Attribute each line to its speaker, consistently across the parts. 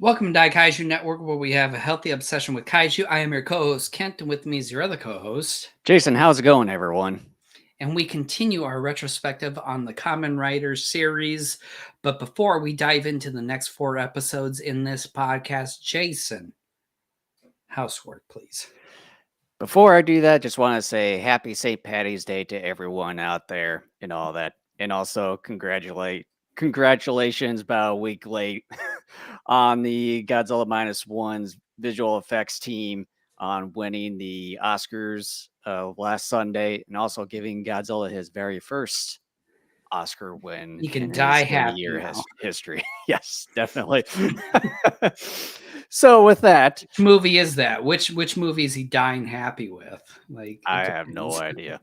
Speaker 1: Welcome to Daikaiju Network, where we have a healthy obsession with kaiju. I am your co-host Kent, and with me is your other co-host.
Speaker 2: Jason, how's it going, everyone?
Speaker 1: And we continue our retrospective on the Kamen Rider series. But before we dive into the next 4 episodes in this podcast, Jason, housework, please.
Speaker 2: Before I do that, just want to say happy St. Patty's Day to everyone out there and all that. And also congratulations about a week late on the Godzilla Minus One's visual effects team on winning the Oscars last Sunday and also giving Godzilla his very first Oscar win
Speaker 1: You can
Speaker 2: in
Speaker 1: die
Speaker 2: his
Speaker 1: happy
Speaker 2: 80-year
Speaker 1: now.
Speaker 2: history. Yes, definitely. So with that,
Speaker 1: Which movie is that? Which movie is he dying happy with? Like,
Speaker 2: I
Speaker 1: it
Speaker 2: have no
Speaker 1: depends.
Speaker 2: idea.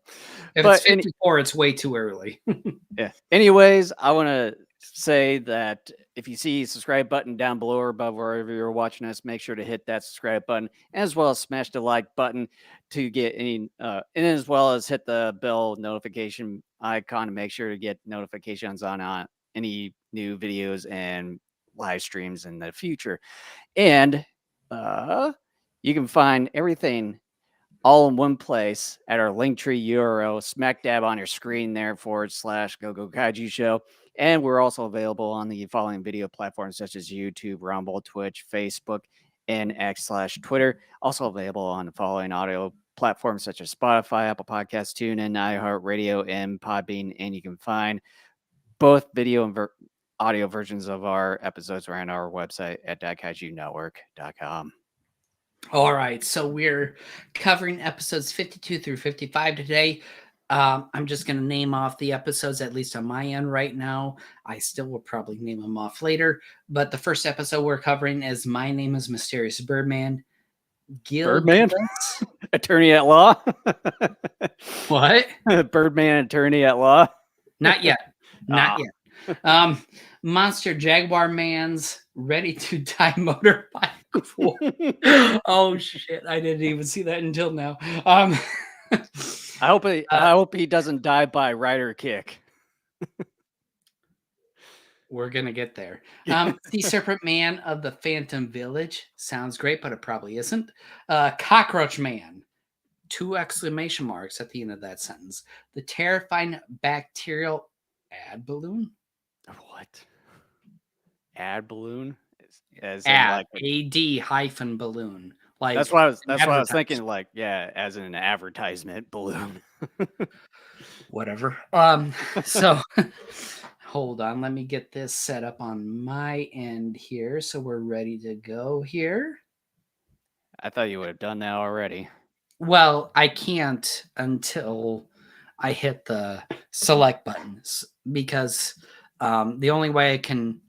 Speaker 1: If it's 54, it's way too early.
Speaker 2: Yeah. Anyways, I want to say that if you see subscribe button down below or above wherever you're watching us, make sure to hit that subscribe button as well as smash the like button to get any and as well as hit the bell notification icon to make sure to get notifications on any new videos and live streams in the future. And you can find everything all in one place at our Linktree URL, smack dab on your screen there / Go Go Kaiju Show. And we're also available on the following video platforms such as YouTube, Rumble, Twitch, Facebook, and X/Twitter. Also available on the following audio platforms such as Spotify, Apple Podcasts, TuneIn, iHeartRadio, and Podbean. And you can find both video and audio versions of our episodes around our website at daikaijunetwork.com.
Speaker 1: All right, so we're covering episodes 52 through 55 today. I'm just going to name off the episodes, at least on my end right now. I still will probably name them off later. But the first episode we're covering is My Name is Mysterious Birdman.
Speaker 2: Birdman?
Speaker 1: Gilgris?
Speaker 2: Attorney at law?
Speaker 1: What?
Speaker 2: Birdman, attorney at law?
Speaker 1: Not yet. Not yet. Monster Jaguar Man's Ready to Die Motorbike. Oh shit! I didn't even see that until now.
Speaker 2: I hope he doesn't die by rider kick.
Speaker 1: We're gonna get there. Sea Serpent Man of the Phantom Village sounds great, but it probably isn't. Cockroach Man, 2 exclamation marks at the end of that sentence. The Terrifying Bacterial Ad Balloon.
Speaker 2: What? Ad balloon? As
Speaker 1: Ad, AD hyphen balloon. Like
Speaker 2: that's what I was thinking. Like, yeah, as an advertisement balloon.
Speaker 1: Whatever. So hold on, let me get this set up on my end here, so we're ready to go here.
Speaker 2: I thought you would have done that already.
Speaker 1: Well, I can't until I hit the select buttons because the only way I can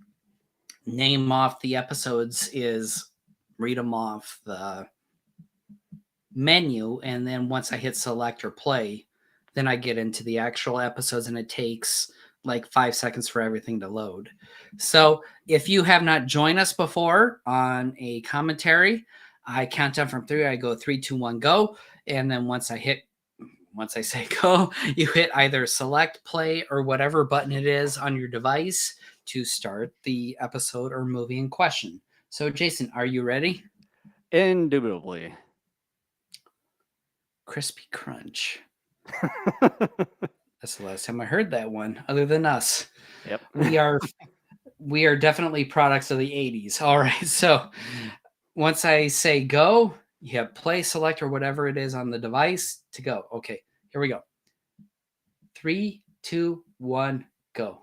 Speaker 1: name off the episodes is read them off the menu, and then once I hit select or play, then I get into the actual episodes, and it takes like 5 seconds for everything to load. So if you have not joined us before on a commentary, I count down from 3. I go 3, 2, 1, go. And then once I say go, you hit either select, play, or whatever button it is on your device to start the episode or movie in question. So Jason, are you ready?
Speaker 2: Indubitably.
Speaker 1: Crispy Crunch. That's the last time I heard that one, other than us.
Speaker 2: Yep.
Speaker 1: We are definitely products of the 80s. All right. So once I say go, you have play, select, or whatever it is on the device to go. Okay, here we go. 3, 2, 1, go.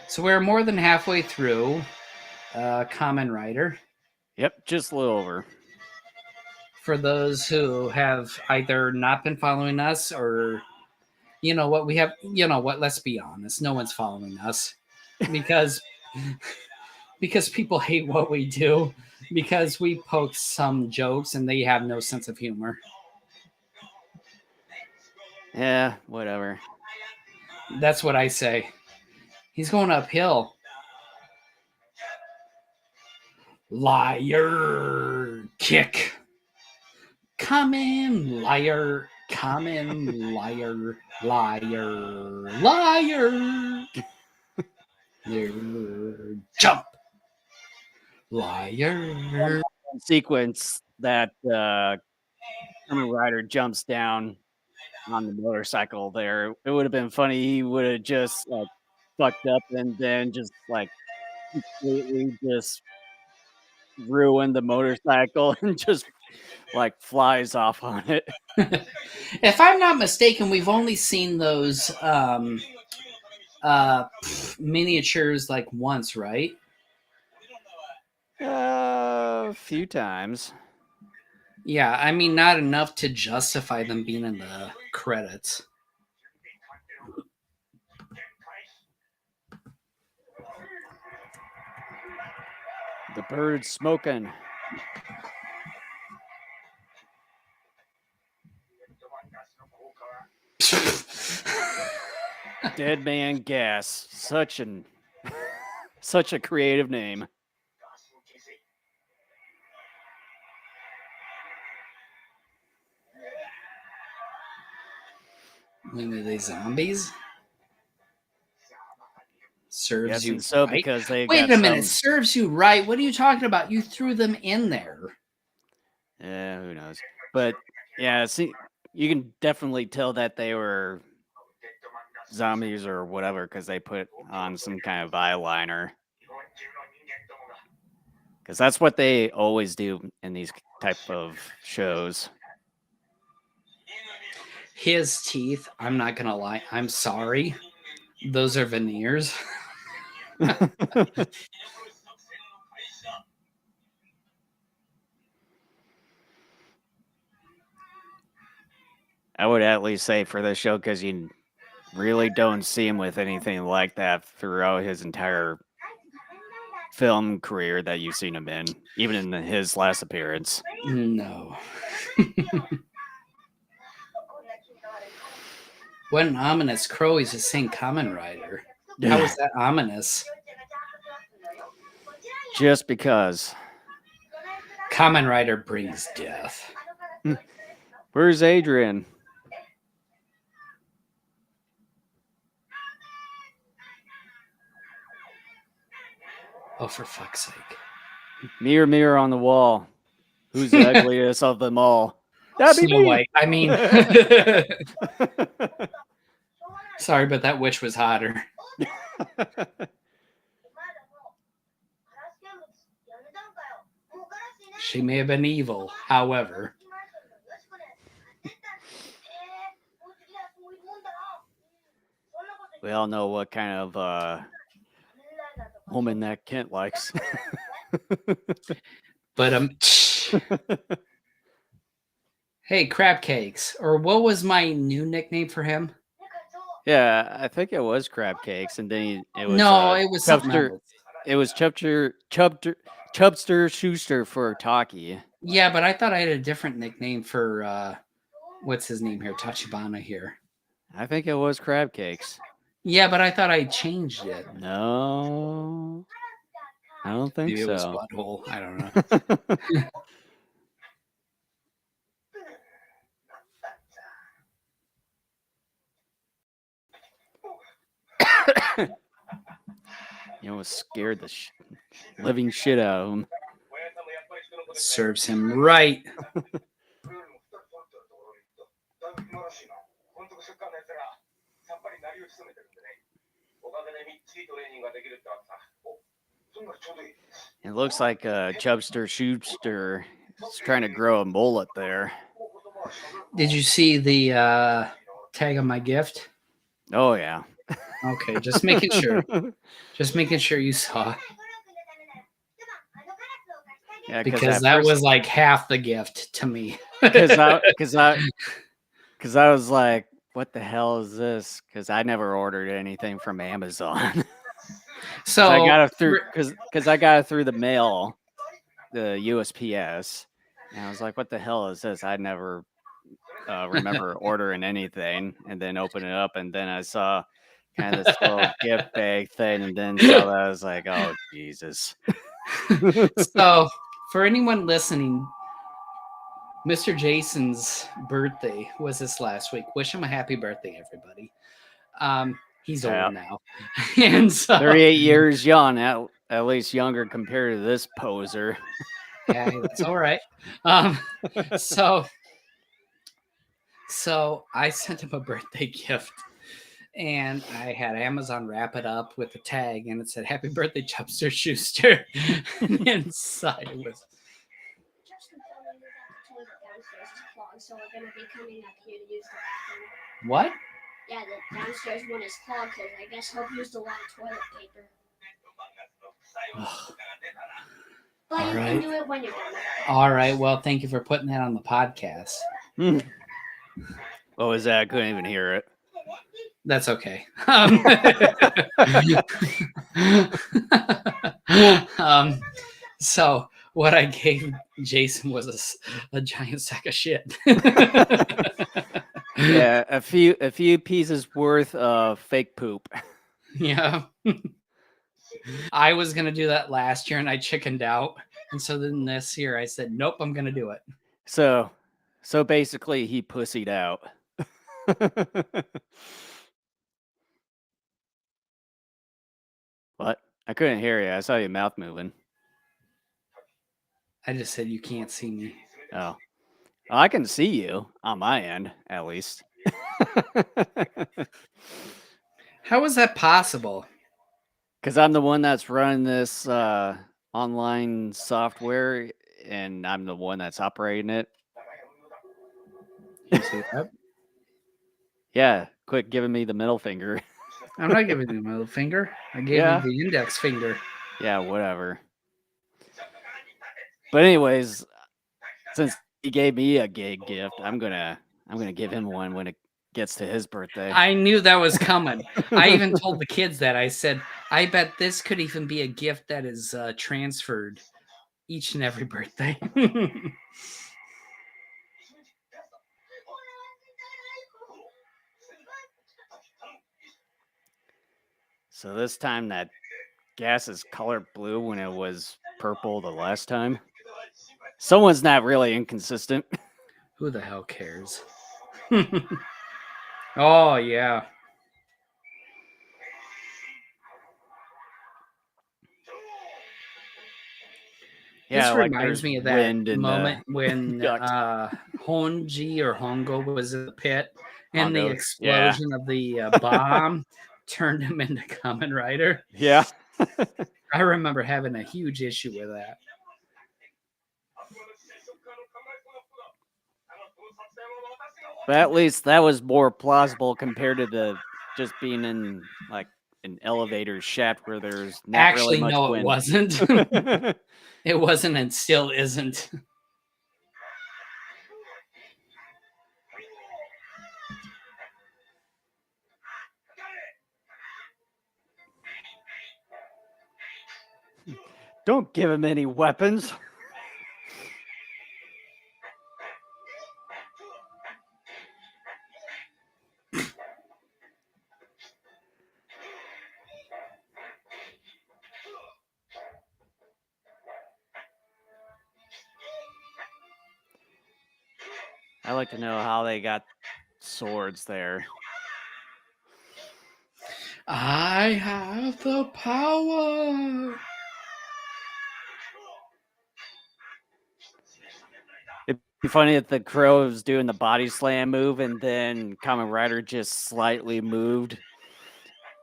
Speaker 1: So we're more than halfway through Kamen Rider.
Speaker 2: Yep, just a little over.
Speaker 1: For those who have either not been following us or, let's be honest, no one's following us because people hate what we do, because we poke some jokes and they have no sense of humor.
Speaker 2: Yeah, whatever.
Speaker 1: That's what I say. He's going uphill. Liar kick. Kamen liar. Kamen liar. Liar. Liar. Jump, liar.
Speaker 2: Sequence that Kamen Rider jumps down on the motorcycle there. It would have been funny. He would have just like fucked up and then just like completely just ruined the motorcycle and just like flies off on it.
Speaker 1: If I'm not mistaken, we've only seen those miniatures like once, right?
Speaker 2: A few times.
Speaker 1: Yeah, I mean, not enough to justify them being in the credits.
Speaker 2: The bird's smoking. Dead Man Gas. Such a creative name.
Speaker 1: Maybe they zombies? Serves
Speaker 2: Yes,
Speaker 1: you
Speaker 2: and so
Speaker 1: right?
Speaker 2: because they
Speaker 1: Wait
Speaker 2: got
Speaker 1: a minute,
Speaker 2: some,
Speaker 1: serves you right? What are you talking about? You threw them in there.
Speaker 2: yeah, who knows? But yeah, see, you can definitely tell that they were zombies or whatever because they put on some kind of eyeliner. Because that's what they always do in these type of shows.
Speaker 1: His teeth, I'm not gonna lie, I'm sorry. Those are veneers.
Speaker 2: I would at least say for this show because you really don't see him with anything like that throughout his entire film career that you've seen him in, even in his last appearance.
Speaker 1: No. What an ominous crow. He's just saying Kamen Rider. How is that ominous?
Speaker 2: Just because.
Speaker 1: Kamen Rider brings death.
Speaker 2: Where's Adrian?
Speaker 1: Oh, for fuck's sake.
Speaker 2: Mirror, mirror on the wall. Who's the ugliest of them all? That'd be
Speaker 1: Snow
Speaker 2: me.
Speaker 1: White. I mean, sorry, but that witch was hotter. She may have been evil, however.
Speaker 2: We all know what kind of woman that Kent likes.
Speaker 1: But hey, crab cakes, or what was my new nickname for him?
Speaker 2: Yeah, I think it was crab cakes, and then it was
Speaker 1: No, it was something
Speaker 2: Chubster.
Speaker 1: else.
Speaker 2: It was Chubster Schuster for Taki.
Speaker 1: Yeah, but I thought I had a different nickname for what's his name here, Tachibana here.
Speaker 2: I think it was crab cakes.
Speaker 1: Yeah, but I thought I changed it.
Speaker 2: No, I don't think
Speaker 1: Maybe it was
Speaker 2: so.
Speaker 1: butthole. I don't know.
Speaker 2: You know, scared the living shit out of him.
Speaker 1: Serves him right.
Speaker 2: It looks like Chubster Schuster is trying to grow a mullet there.
Speaker 1: Did you see the tag on my gift?
Speaker 2: Oh yeah.
Speaker 1: Okay, just making sure. Just making sure you saw.
Speaker 2: Yeah,
Speaker 1: because that was like half the gift to me.
Speaker 2: Because I was like, what the hell is this? Because I never ordered anything from Amazon.
Speaker 1: So
Speaker 2: I got it through because I got it through the mail, the USPS, and I was like, what the hell is this? I never remember ordering anything, and then open it up, and then I saw kind of this little gift bag thing, and then saw that I was like, oh Jesus.
Speaker 1: So for anyone listening, Mr. Jason's birthday was this last week. Wish him a happy birthday, everybody. He's
Speaker 2: Yeah.
Speaker 1: old now. And so
Speaker 2: 38 years young, at least younger compared to this poser.
Speaker 1: yeah, that's all right. So I sent him a birthday gift, and I had Amazon wrap it up with a tag, and it said "Happy Birthday, Chubster Schuster." And inside it was
Speaker 3: Justin told me that the toilet downstairs is clogged, so we're gonna be coming up here to use the bathroom.
Speaker 1: what?
Speaker 3: Yeah, the downstairs one is clogged because I guess Hope used a lot of toilet paper. But
Speaker 1: All
Speaker 3: you
Speaker 1: right.
Speaker 3: can do it when you're done with it.
Speaker 1: All right. Well, thank you for putting that on the podcast.
Speaker 2: What was that? I couldn't even hear it.
Speaker 1: That's okay. So what I gave Jason was a giant sack of shit.
Speaker 2: Yeah, a few pieces worth of fake poop.
Speaker 1: Yeah. I was gonna do that last year and I chickened out. And so then this year I said, nope, I'm gonna do it.
Speaker 2: So basically he pussied out. What? I couldn't hear you. I saw your mouth moving.
Speaker 1: I just said you can't see me.
Speaker 2: Oh. Well, I can see you on my end, at least.
Speaker 1: How is that possible?
Speaker 2: Because I'm the one that's running this online software, and I'm the one that's operating it.
Speaker 1: You see that?
Speaker 2: Yeah, quit giving me the middle finger.
Speaker 1: I'm not giving you the middle finger. I gave
Speaker 2: Yeah.
Speaker 1: you the index finger.
Speaker 2: Yeah, whatever. But anyways, since he gave me a gig gift, I'm gonna give him one when it gets to his birthday.
Speaker 1: I knew that was coming. I even told the kids that. I said, I bet this could even be a gift that is transferred each and every birthday.
Speaker 2: So this time that gas is colored blue when it was purple the last time. Someone's not really inconsistent.
Speaker 1: Who the hell cares? Oh, yeah.
Speaker 2: Yeah,
Speaker 1: this
Speaker 2: like
Speaker 1: reminds
Speaker 2: there's
Speaker 1: me of that
Speaker 2: wind in the
Speaker 1: moment when
Speaker 2: duct.
Speaker 1: Honji or Hongo was in the pit and the
Speaker 2: Hongo,
Speaker 1: explosion of the bomb turned him into Kamen Rider.
Speaker 2: Yeah.
Speaker 1: I remember having a huge issue with that.
Speaker 2: But at least that was more plausible compared to the just being in like an elevator shaft where there's not
Speaker 1: Actually,
Speaker 2: really much
Speaker 1: no,
Speaker 2: wind.
Speaker 1: it wasn't. It wasn't and still isn't.
Speaker 2: Don't give him any weapons. I like to know how they got swords there.
Speaker 1: I have the power.
Speaker 2: It'd be funny if the crow was doing the body slam move and then Kamen Rider just slightly moved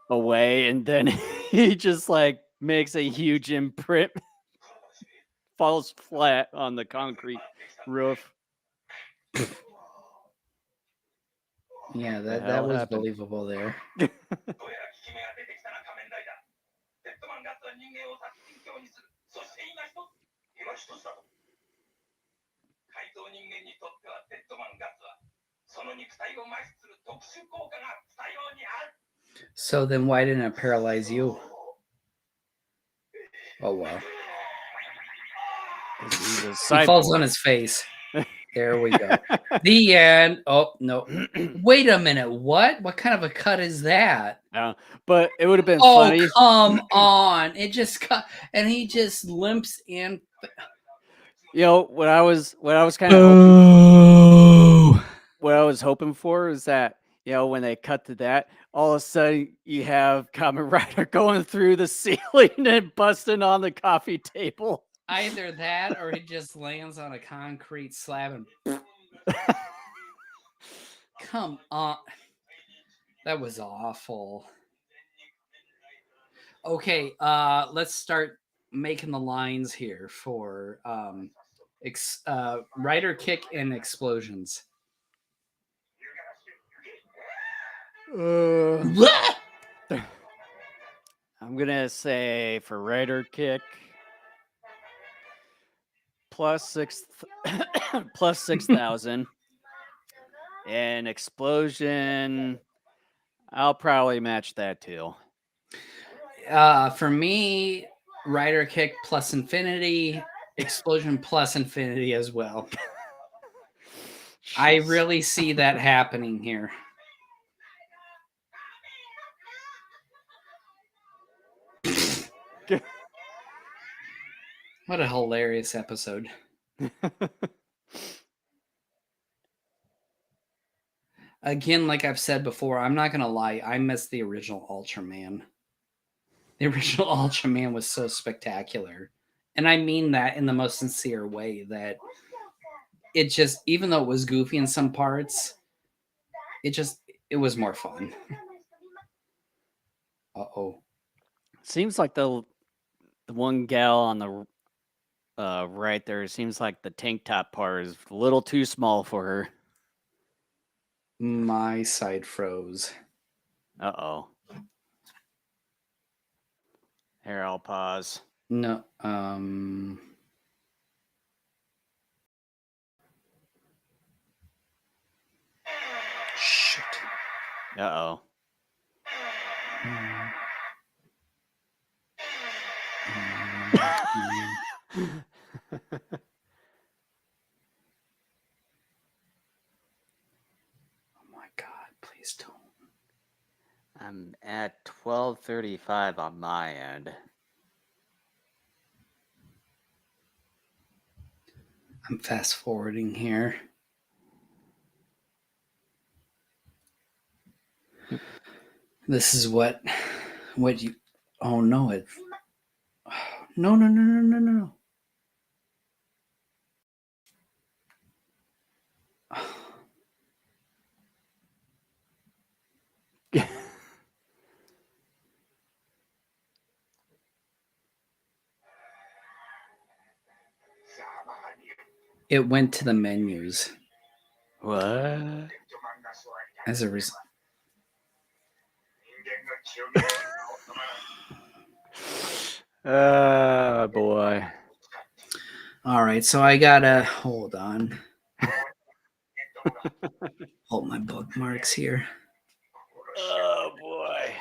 Speaker 2: away and then he just like makes a huge imprint, falls flat on the concrete roof.
Speaker 1: Yeah,
Speaker 2: The
Speaker 1: that
Speaker 2: hell
Speaker 1: was
Speaker 2: happened?
Speaker 1: believable there. So then why didn't it paralyze you? Oh, wow.
Speaker 2: He's a
Speaker 1: He falls
Speaker 2: cyborg.
Speaker 1: on his face. There we go. The end. Oh, no. Wait a minute. What? What kind of a cut is that?
Speaker 2: No, but it would have been
Speaker 1: Oh,
Speaker 2: funny.
Speaker 1: come on. It just cut and he just limps in.
Speaker 2: You know, what I was kind of what I was hoping for is that You know, when they cut to that, all of a sudden you have Kamen Rider going through the ceiling and busting on the coffee table.
Speaker 1: Either that or he just lands on a concrete slab and come on. That was awful. Okay, let's start making the lines here for rider kick and explosions.
Speaker 2: I'm gonna say for Rider Kick plus 6,000 and Explosion. I'll probably match that too.
Speaker 1: For me, rider kick plus infinity, explosion plus infinity as well. I
Speaker 2: Jeez.
Speaker 1: really see that happening here. What a hilarious episode. Again, like I've said before, I'm not going to lie. I miss the original Ultraman. The original Ultraman was so spectacular. And I mean that in the most sincere way, that it just, even though it was goofy in some parts, it was more fun. Uh-oh.
Speaker 2: Seems like the one gal on the right there, seems like the tank top part is a little too small for her.
Speaker 1: My side froze.
Speaker 2: Uh-oh. Here, I'll pause.
Speaker 1: No, shit.
Speaker 2: Uh-oh.
Speaker 1: Oh my God, please don't.
Speaker 2: I'm at 12:35 on my end.
Speaker 1: I'm fast forwarding here. This is what you, oh no, no. It went to the menus
Speaker 2: What?
Speaker 1: as a result.
Speaker 2: Oh boy.
Speaker 1: All right, so I gotta hold on. Hold my bookmarks here.
Speaker 2: Oh boy.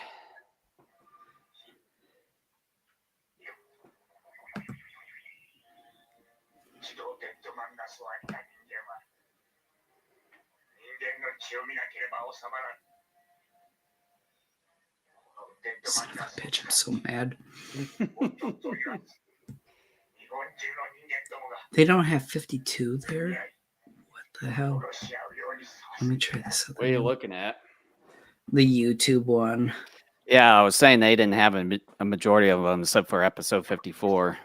Speaker 1: Son of a bitch, I'm so mad. They don't have 52 there? What the hell? Let me try this other
Speaker 2: What are you
Speaker 1: one.
Speaker 2: looking at?
Speaker 1: The YouTube one.
Speaker 2: Yeah, I was saying they didn't have a majority of them except for episode 54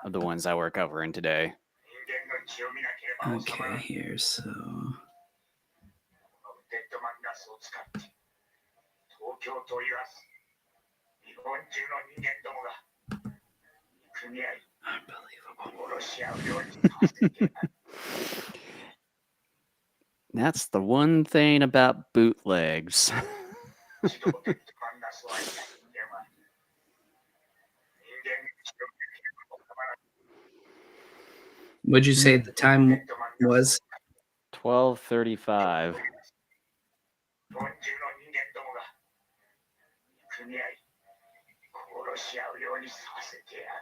Speaker 2: of the ones that we're covering today.
Speaker 1: Okay, here, so. Unbelievable.
Speaker 2: That's the one thing about bootlegs.
Speaker 1: Would you say the time was?
Speaker 2: 12:35.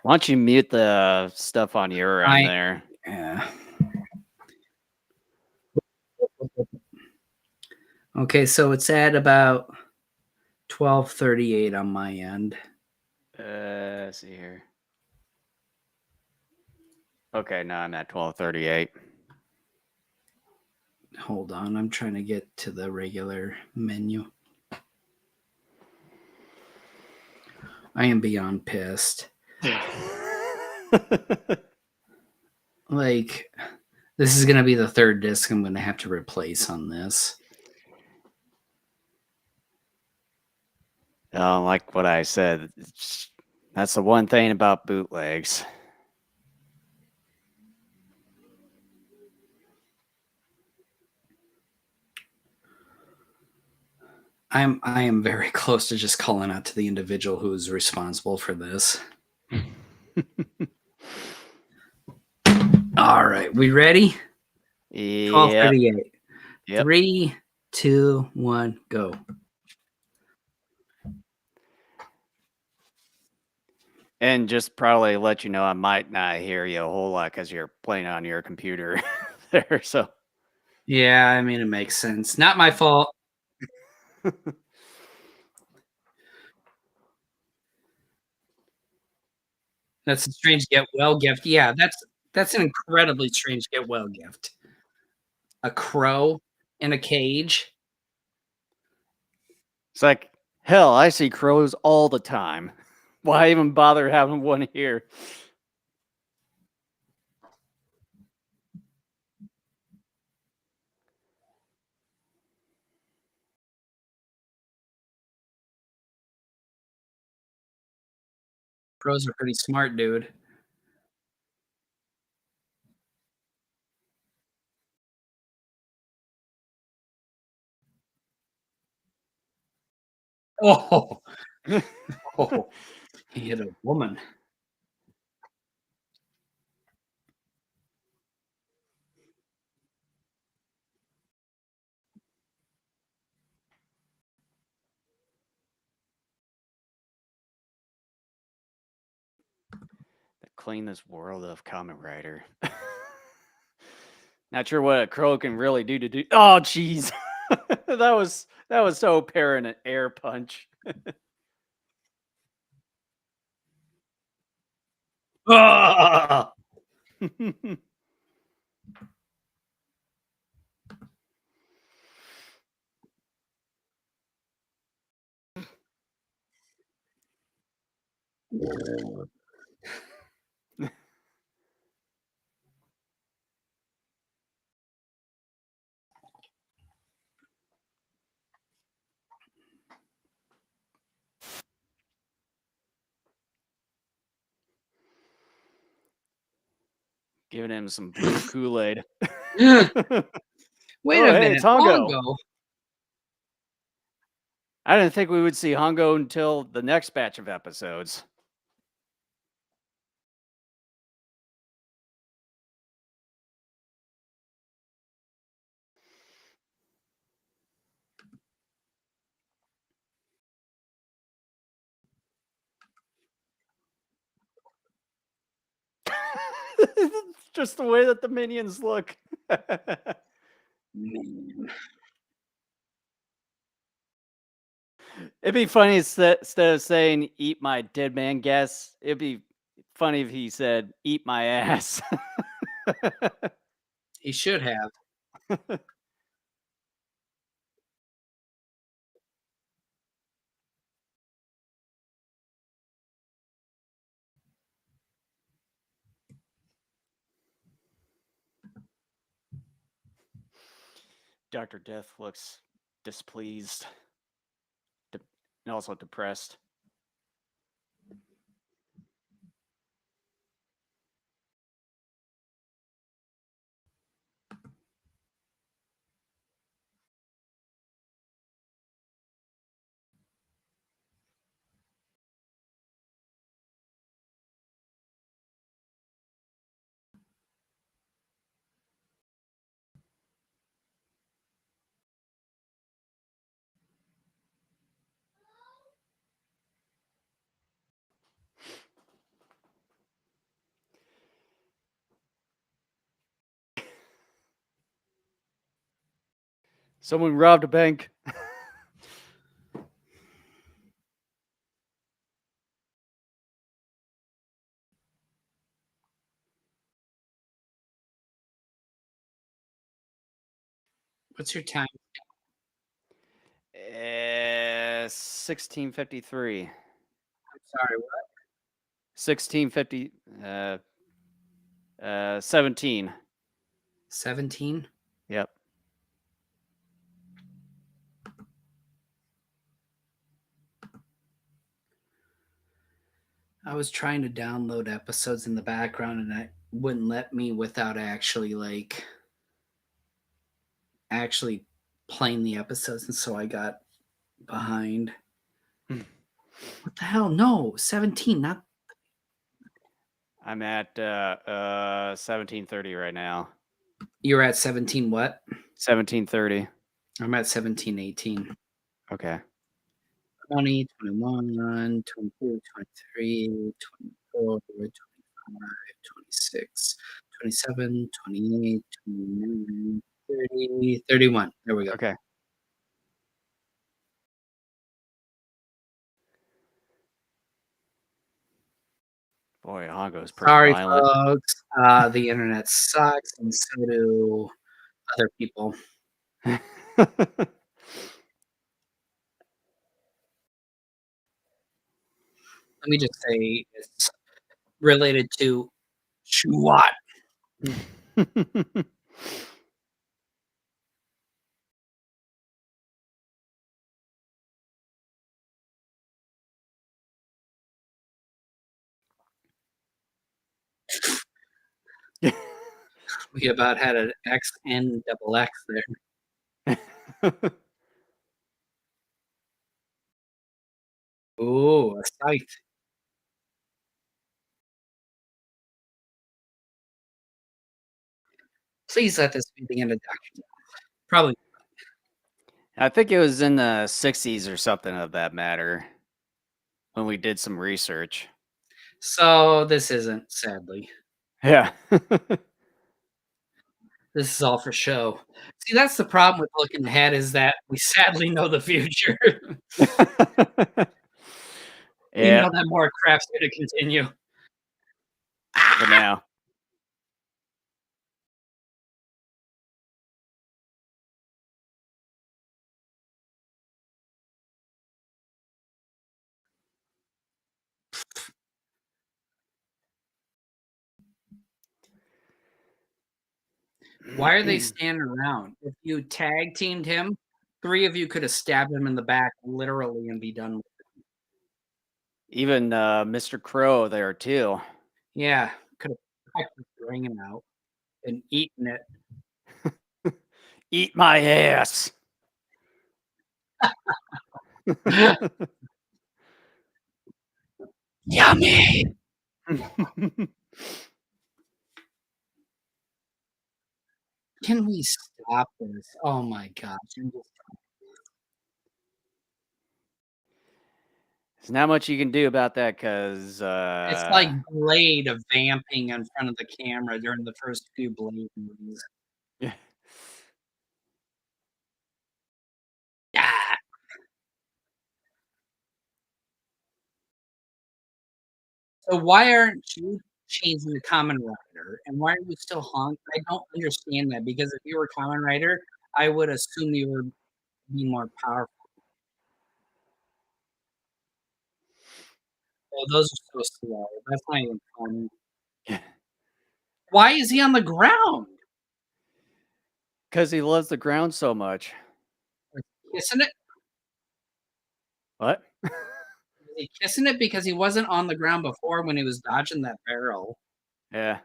Speaker 2: Why don't you mute the stuff on your end there?
Speaker 1: Yeah. Okay, so it's at about 12:38 on my end.
Speaker 2: Let's see here. Okay, now I'm at 12:38.
Speaker 1: Hold on, I'm trying to get to the regular menu. I am beyond pissed. Like, this is going to be the third disc I'm going to have to replace on this.
Speaker 2: Like what I said, that's the one thing about bootlegs.
Speaker 1: I am very close to just calling out to the individual who is responsible for this. All right, we ready?
Speaker 2: Yeah.
Speaker 1: 12:38.
Speaker 2: Yep.
Speaker 1: 3, 2, 1, go.
Speaker 2: And just probably let you know I might not hear you a whole lot because you're playing on your computer there. So
Speaker 1: Yeah, I mean, it makes sense. Not my fault. That's a strange get well gift. Yeah, that's an incredibly strange get well gift. A crow in a cage.
Speaker 2: it's like, hell, I see crows all the time. Why even bother having one here?
Speaker 1: Crows are pretty smart, dude. Oh, oh, he hit a woman.
Speaker 2: Clean this world of Kamen Rider. Not sure what a crow can really do to do. Oh, jeez, that was so apparent an air punch.
Speaker 1: Ah!
Speaker 2: Giving him some blue Kool-Aid.
Speaker 1: Wait
Speaker 2: Oh,
Speaker 1: a
Speaker 2: hey,
Speaker 1: minute,
Speaker 2: it's Hongo.
Speaker 1: Hongo.
Speaker 2: I didn't think we would see Hongo until the next batch of episodes. Just the way that the minions look.
Speaker 1: Man.
Speaker 2: It'd be funny instead of saying "eat my dead man gas," it'd be funny if he said "eat my ass."
Speaker 1: He should have.
Speaker 2: Dr. Death looks displeased and also depressed. Someone robbed a bank.
Speaker 1: What's your time?
Speaker 2: 1653.
Speaker 1: I'm sorry, what?
Speaker 2: 1650. 17.
Speaker 1: 17?
Speaker 2: Yep.
Speaker 1: I was trying to download episodes in the background and it wouldn't let me without actually playing the episodes, and so I got behind. What the hell? No, 17, not
Speaker 2: I'm at 1730 right now.
Speaker 1: you're at 17 what?
Speaker 2: 1730.
Speaker 1: I'm at 17, 18.
Speaker 2: Okay.
Speaker 1: 20, 21, 22, 23, 24, 25, 26, 27, 28, 29, 30, 31. There we go.
Speaker 2: Okay. Boy, Hongo's pretty
Speaker 1: Sorry,
Speaker 2: violent.
Speaker 1: folks. The internet sucks, and so do other people. Let me just say it's related to SWAT. We about had an XN XX there. Ooh, a scythe. Please let this be the end of Dr. Death. Probably.
Speaker 2: I think it was in the 60s or something of that matter when we did some research.
Speaker 1: So this isn't, sadly.
Speaker 2: Yeah.
Speaker 1: This is all for show. See, that's the problem with looking ahead, is that we sadly know the future. We
Speaker 2: Yeah,
Speaker 1: know that more crap's going to continue.
Speaker 2: for now.
Speaker 1: Why are they standing around? If you tag teamed him, 3 of you could have stabbed him in the back literally and be done with it.
Speaker 2: Even Mr. Crow there too.
Speaker 1: Yeah, could have practiced ringing out and eaten it.
Speaker 2: Eat my ass.
Speaker 1: Yummy. Can we stop this? Oh my gosh.
Speaker 2: There's not much you can do about that because
Speaker 1: It's like Blade of vamping in front of the camera during the first few Blade movies.
Speaker 2: yeah.
Speaker 1: Ah. So why aren't you changing the Kamen Rider? And why are you still hung? I don't understand that, because if you were Kamen Rider, I would assume you would be more powerful. Oh, those are so slow. That's not even funny. Why is he on the ground?
Speaker 2: Because he loves the ground so much.
Speaker 1: Kissing it?
Speaker 2: What?
Speaker 1: Is he kissing it because he wasn't on the ground before when he was dodging that barrel?
Speaker 2: Yeah.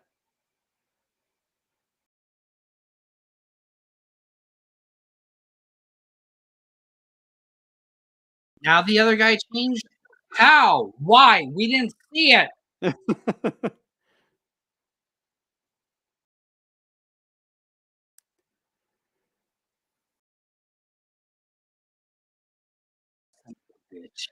Speaker 1: Now the other guy changed? How? Why? We didn't see it. Bitch.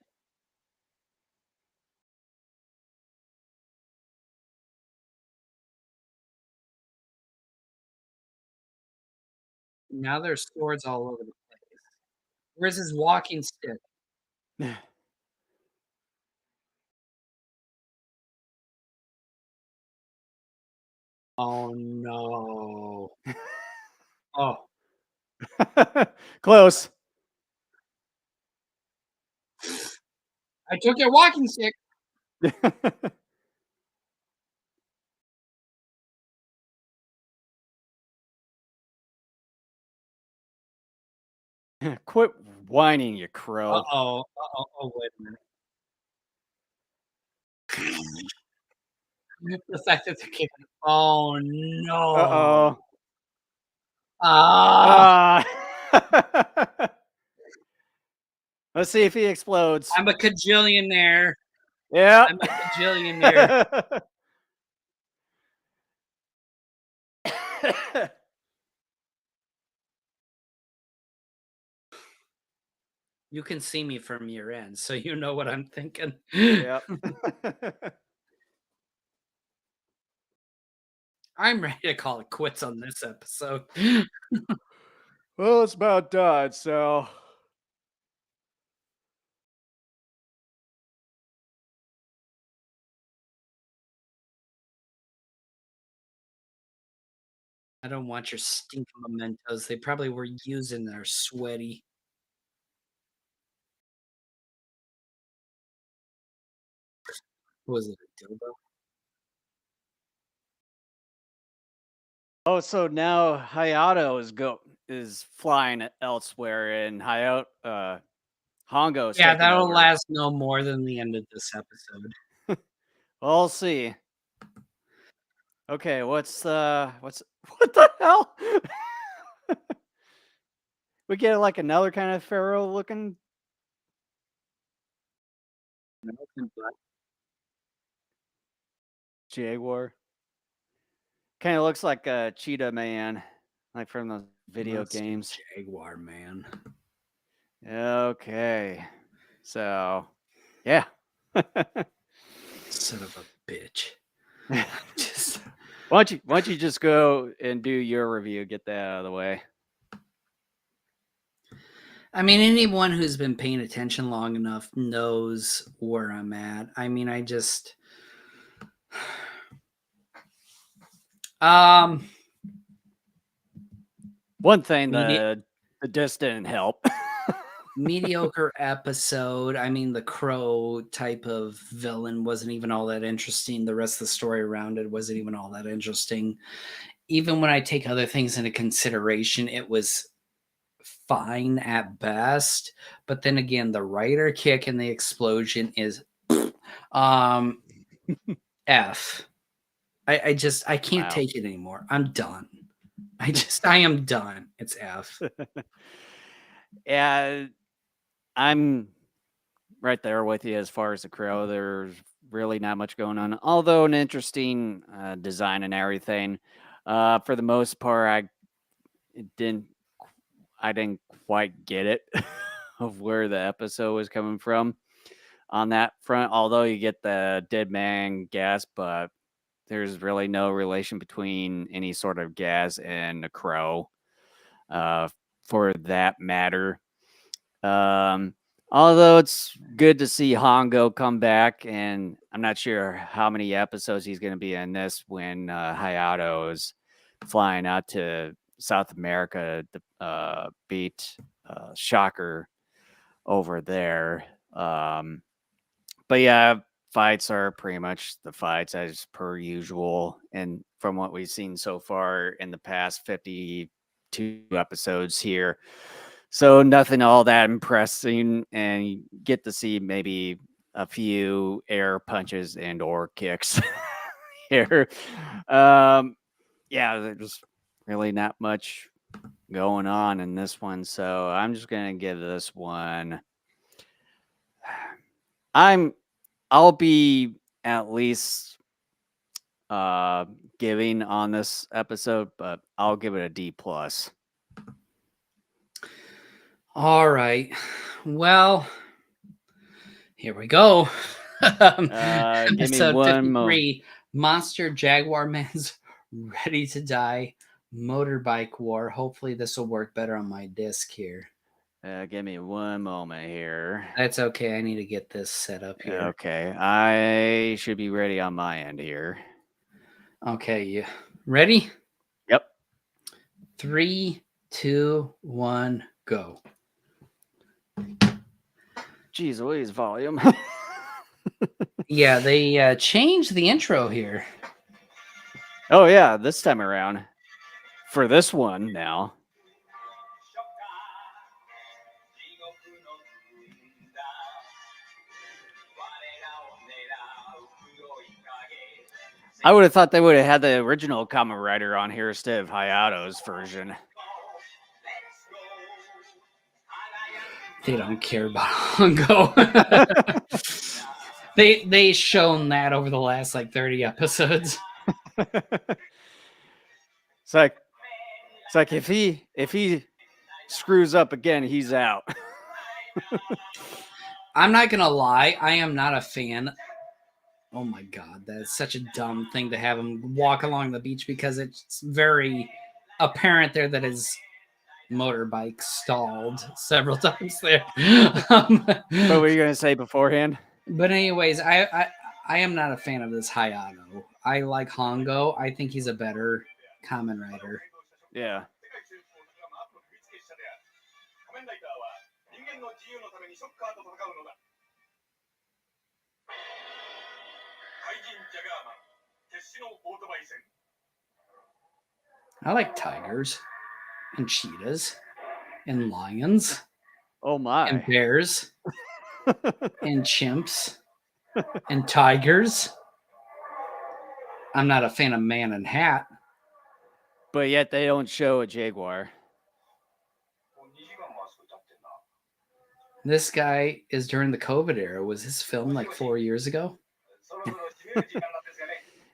Speaker 1: Now there's swords all over the place. Where's his walking stick? Oh no. Oh.
Speaker 2: Close.
Speaker 1: I took your walking stick.
Speaker 2: Quit whining, you crow.
Speaker 1: Uh-oh. Oh, wait a minute. The fact that they're kicking. Oh, no.
Speaker 2: Uh-oh.
Speaker 1: Ah,
Speaker 2: Let's see if he explodes.
Speaker 1: I'm a cajillionaire.
Speaker 2: Yeah.
Speaker 1: I'm a cajillionaire. You can see me from your end, so you know what I'm thinking.
Speaker 2: Yep.
Speaker 1: I'm ready to call it quits on this episode.
Speaker 2: Well, it's about done, so.
Speaker 1: I don't want your stinking mementos. They probably were using their sweaty. What was it, a dildo?
Speaker 2: Oh, so now Hayato is flying elsewhere, and Hongo is
Speaker 1: Yeah,
Speaker 2: taking
Speaker 1: that'll
Speaker 2: over.
Speaker 1: last no more than the end of this episode.
Speaker 2: We'll see. Okay, what the hell? We get like another kind of pharaoh looking. Jaguar. Kind of looks like a cheetah man, like from the video
Speaker 1: Let's do
Speaker 2: games.
Speaker 1: Jaguar man.
Speaker 2: Okay, so yeah.
Speaker 1: Son of a bitch. Just
Speaker 2: Why don't you just go and do your review? Get that out of the way.
Speaker 1: I mean, anyone who's been paying attention long enough knows where I'm at. I mean, I just
Speaker 2: One thing
Speaker 1: Medi-
Speaker 2: the disc didn't help.
Speaker 1: mediocre episode. I mean, the crow type of villain wasn't even all that interesting. The rest of the story around it wasn't even all that interesting. Even when I take other things into consideration, it was fine at best. But then again, the writer kick and the explosion is F. I can't
Speaker 2: Wow.
Speaker 1: take it anymore. I'm done. I am done. It's F.
Speaker 2: Yeah, I'm right there with you as far as the crow. There's really not much going on, although an interesting design and everything. For the most part, didn't quite get it of where the episode was coming from on that front. Although you get the dead man gas, but there's really no relation between any sort of gas and a crow, for that matter. Although it's good to see Hongo come back, and I'm not sure how many episodes he's going to be in this when Hayato is flying out to South America to beat Shocker over there. But yeah, fights are pretty much the fights as per usual. And from what we've seen so far in the past 52 episodes here. So nothing all that impressing, and you get to see maybe a few air punches and or kicks here. Yeah, there's really not much going on in this one. So I'm just gonna give this one. I'll be at least giving on this episode, but I'll give it a D plus.
Speaker 1: All right. Well, here we go.
Speaker 2: Give me
Speaker 1: Episode
Speaker 2: one
Speaker 1: 53. Monster Jaguar Man's Ready to Die Motorbike War. Hopefully this will work better on my disc here.
Speaker 2: Give me one moment here.
Speaker 1: That's okay. I need to get this set up here.
Speaker 2: Okay, I should be ready on my end here.
Speaker 1: Okay, you ready?
Speaker 2: Yep.
Speaker 1: 3, 2, 1, go.
Speaker 2: Jeez Louise, volume.
Speaker 1: Yeah, they changed the intro here.
Speaker 2: Oh, yeah, this time around. For this one now. I would have thought they would have had the original Kamen Rider on here instead of Hayato's version.
Speaker 1: They don't care about Hongo. they shown that over the last like 30 episodes.
Speaker 2: It's like if he screws up again, he's out.
Speaker 1: I'm not gonna lie, I am not a fan. Oh my god, that's such a dumb thing to have him walk along the beach because it's very apparent there that his motorbike stalled several times there.
Speaker 2: What were you gonna say beforehand?
Speaker 1: But anyways, I am not a fan of this Hayato. I like Hongo. I think he's a better Kamen Rider.
Speaker 2: Yeah.
Speaker 1: I like tigers and cheetahs and lions
Speaker 2: Oh my.
Speaker 1: and bears and chimps and tigers. I'm not a fan of man in hat.
Speaker 2: But yet they don't show a jaguar.
Speaker 1: This guy is during the COVID era. Was this filmed like 4 years ago?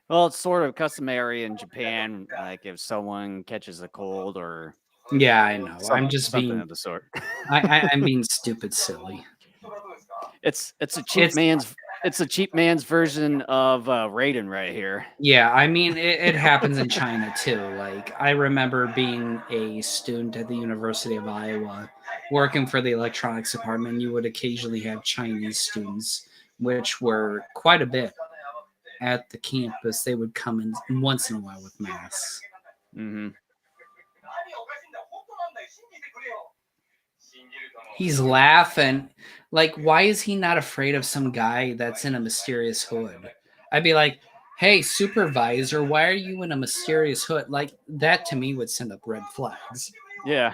Speaker 2: Well, it's sort of customary in Japan, like if someone catches a cold or
Speaker 1: Yeah, I know. I'm just
Speaker 2: something
Speaker 1: being
Speaker 2: of the sort.
Speaker 1: I'm being stupid silly.
Speaker 2: It's a cheap man's version of Raiden right here.
Speaker 1: Yeah, I mean it happens in China too. Like I remember being a student at the University of Iowa, working for the electronics department. You would occasionally have Chinese students, which were quite a bit at the campus. They would come in once in a while with masks.
Speaker 2: Mm-hmm.
Speaker 1: He's laughing. Like, why is he not afraid of some guy that's in a mysterious hood? I'd be like, hey, supervisor, why are you in a mysterious hood? Like, that to me would send up red flags.
Speaker 2: Yeah.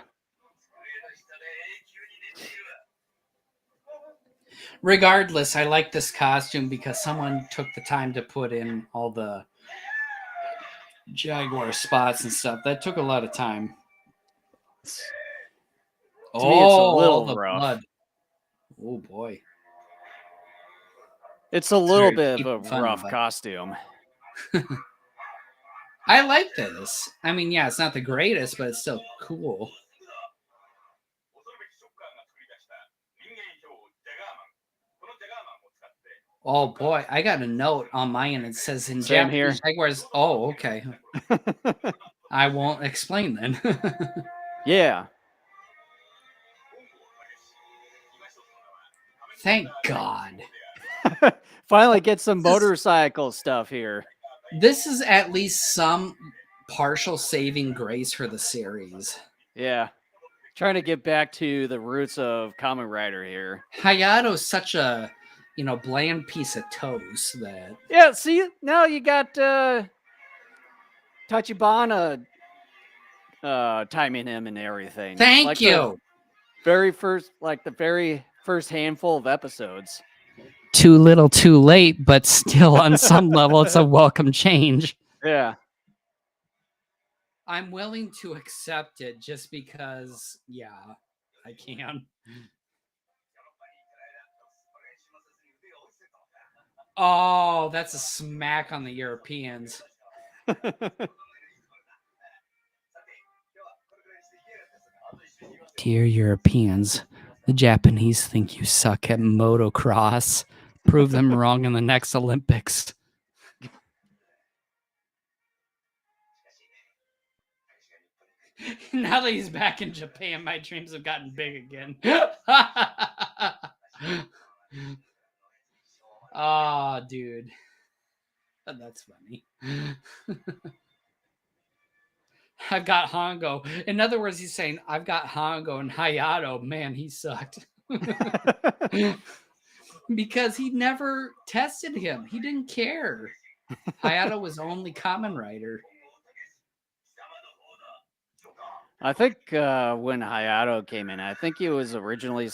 Speaker 1: Regardless, I like this costume because someone took the time to put in all the jaguar spots and stuff. That took a lot of time.
Speaker 2: To me, it's a little
Speaker 1: the
Speaker 2: rough.
Speaker 1: blood. Oh boy.
Speaker 2: It's a little
Speaker 1: very
Speaker 2: bit of a
Speaker 1: funny,
Speaker 2: rough
Speaker 1: but-
Speaker 2: costume.
Speaker 1: I like this. I mean, yeah, it's not the greatest, but it's still cool. Oh boy, I got a note on my end. It says in
Speaker 2: Same here.
Speaker 1: Japanese jaguars. Oh, okay. I won't explain then.
Speaker 2: Yeah.
Speaker 1: Thank God.
Speaker 2: Finally get some
Speaker 1: This is-
Speaker 2: motorcycle stuff here.
Speaker 1: This is at least some partial saving grace for the series.
Speaker 2: Yeah. Trying to get back to the roots of Kamen Rider here.
Speaker 1: Hayato's such a, bland piece of toast that.
Speaker 2: Yeah, see, now you got Tachibana timing him and everything.
Speaker 1: Thank you.
Speaker 2: The very first handful of episodes.
Speaker 1: Too little, too late, but still on some level, it's a welcome change.
Speaker 2: Yeah.
Speaker 1: I'm willing to accept it just because, yeah, I can. Oh, that's a smack on the Europeans. Dear Europeans, the Japanese think you suck at motocross. Prove them wrong in the next Olympics. Now that he's back in Japan, my dreams have gotten big again. Oh, dude. That's funny. I've got Hongo. In other words, he's saying, I've got Hongo and Hayato. Man, he sucked. Because he never tested him. He didn't care. Hayato was only Kamen Rider.
Speaker 2: I think when Hayato came in, I think he was originally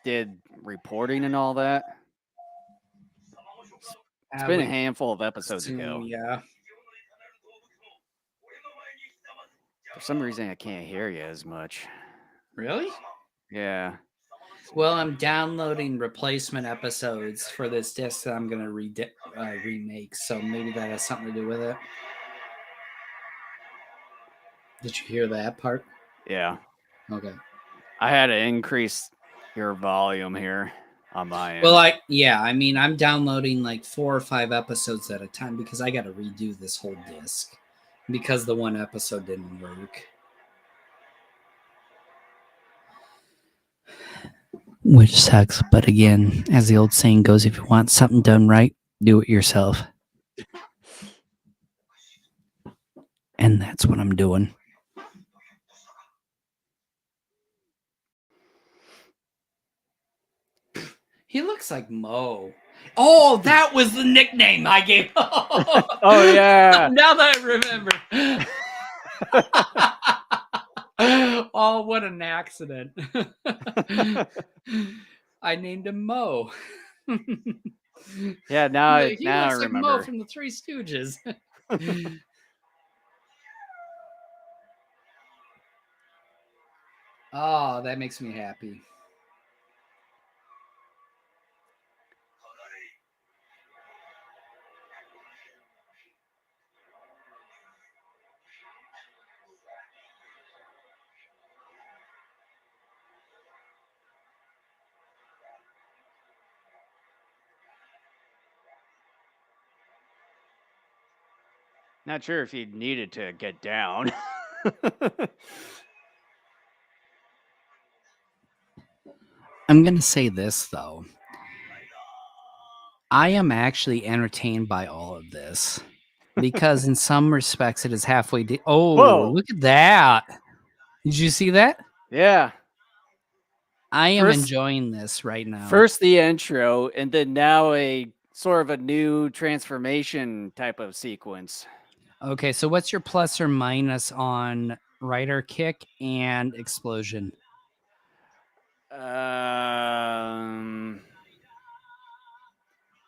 Speaker 2: did reporting and all that. It's been a handful of episodes ago.
Speaker 1: Yeah.
Speaker 2: For some reason, I can't hear you as much.
Speaker 1: Really?
Speaker 2: Yeah.
Speaker 1: Well, I'm downloading replacement episodes for this disc that I'm going to remake, so maybe that has something to do with it. Did you hear that part?
Speaker 2: Yeah.
Speaker 1: Okay.
Speaker 2: I had to increase your volume here on my end.
Speaker 1: Well, I'm downloading like 4 or 5 episodes at a time because I got to redo this whole disc because the one episode didn't work. Which sucks, but again, as the old saying goes, if you want something done right, do it yourself. And that's what I'm doing. He looks like Mo. Oh, that was the nickname I gave.
Speaker 2: Oh, yeah.
Speaker 1: Now that I remember. Oh, what an accident. I named him Mo.
Speaker 2: Yeah, now I
Speaker 1: He looks like
Speaker 2: remember.
Speaker 1: Mo from the Three Stooges. Oh, that makes me happy.
Speaker 2: Not sure if he needed to get down.
Speaker 1: I'm going to say this, though. I am actually entertained by all of this because in some respects it is halfway.
Speaker 2: Whoa.
Speaker 1: Look at that. Did you see that?
Speaker 2: Yeah.
Speaker 1: I am enjoying this right now.
Speaker 2: First the intro, and then now a sort of a new transformation type of sequence.
Speaker 1: Okay, so what's your plus or minus on Rider Kick and Explosion?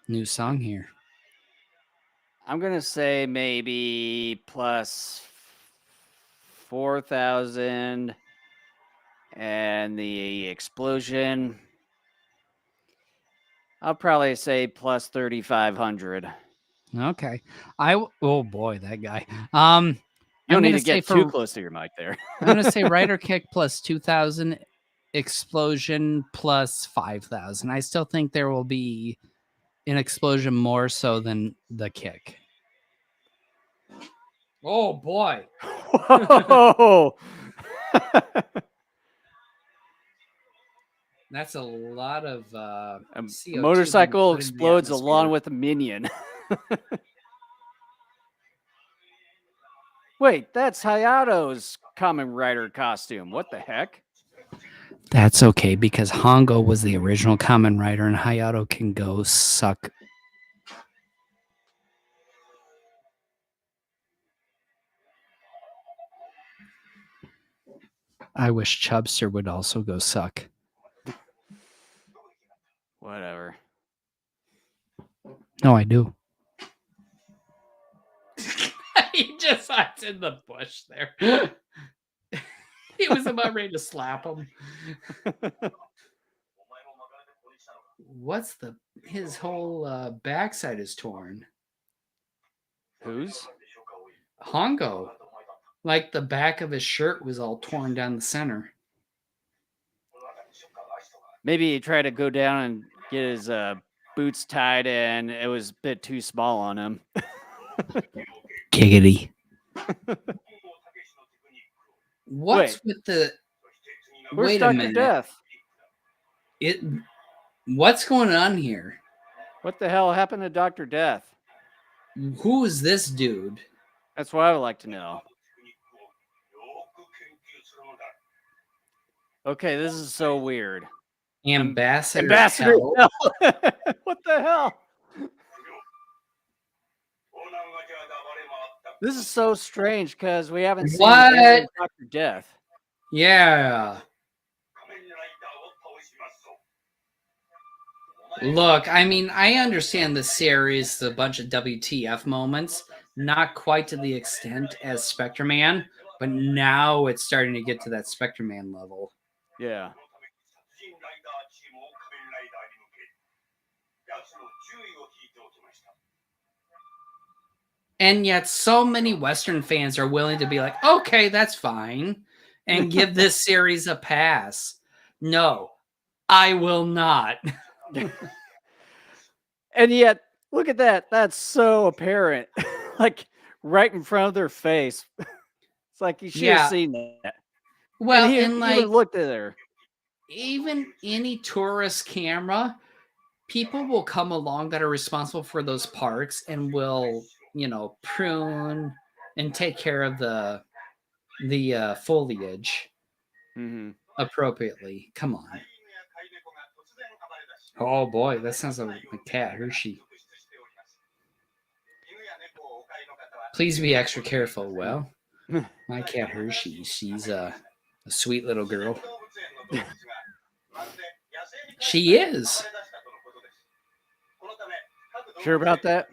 Speaker 1: New song here.
Speaker 2: I'm going to say maybe plus 4,000, and the Explosion, I'll probably say plus 3,500.
Speaker 1: Okay. Oh boy, that guy.
Speaker 2: You don't need to get too close to your mic there.
Speaker 1: I'm going to say Rider Kick plus 2,000, Explosion plus 5,000. I still think there will be an Explosion more so than the Kick. Oh boy.
Speaker 2: Whoa.
Speaker 1: That's a lot of
Speaker 2: A
Speaker 1: CO2
Speaker 2: motorcycle
Speaker 1: being put in the
Speaker 2: explodes along
Speaker 1: atmosphere.
Speaker 2: with a minion. Wait, that's Hayato's Kamen Rider costume. What the heck?
Speaker 1: That's okay because Hongo was the original Kamen Rider and Hayato can go suck. I wish Chubster would also go suck.
Speaker 2: Whatever.
Speaker 1: No, I do. He just hides in the bush there. He was about ready to slap him. What's his whole backside is torn.
Speaker 2: Whose?
Speaker 1: Hongo. Like the back of his shirt was all torn down the center.
Speaker 2: Maybe he tried to go down and get his boots tied, and it was a bit too small on him.
Speaker 1: Giggity. What's with the...
Speaker 2: Where's
Speaker 1: Wait
Speaker 2: Dr.
Speaker 1: a minute.
Speaker 2: Death?
Speaker 1: What's going on here?
Speaker 2: What the hell happened to Dr. Death?
Speaker 1: Who is this dude?
Speaker 2: That's what I would like to know. Okay, this is so weird.
Speaker 1: Ambassador
Speaker 2: Ambassador
Speaker 1: Hell.
Speaker 2: Hell. What the hell? This is so strange because we haven't seen
Speaker 1: What?
Speaker 2: any Dr. Death.
Speaker 1: Yeah. Look, I mean, I understand the series, a bunch of WTF moments, not quite to the extent as Spectre-Man, but now it's starting to get to that Spectre-Man level.
Speaker 2: Yeah.
Speaker 1: And yet so many Western fans are willing to be like, okay, that's fine, and give this series a pass. No, I will not.
Speaker 2: And yet, look at that. That's so apparent. Like right in front of their face. It's like you should have seen that.
Speaker 1: Well,
Speaker 2: and he
Speaker 1: and like
Speaker 2: even looked at her.
Speaker 1: even any tourist camera, people will come along that are responsible for those parks and will, prune and take care of the foliage appropriately. Come on. Oh boy, that sounds like a cat Hershey. Please be extra careful. Well, my cat Hershey, she's a sweet little girl. She is.
Speaker 2: Sure about that?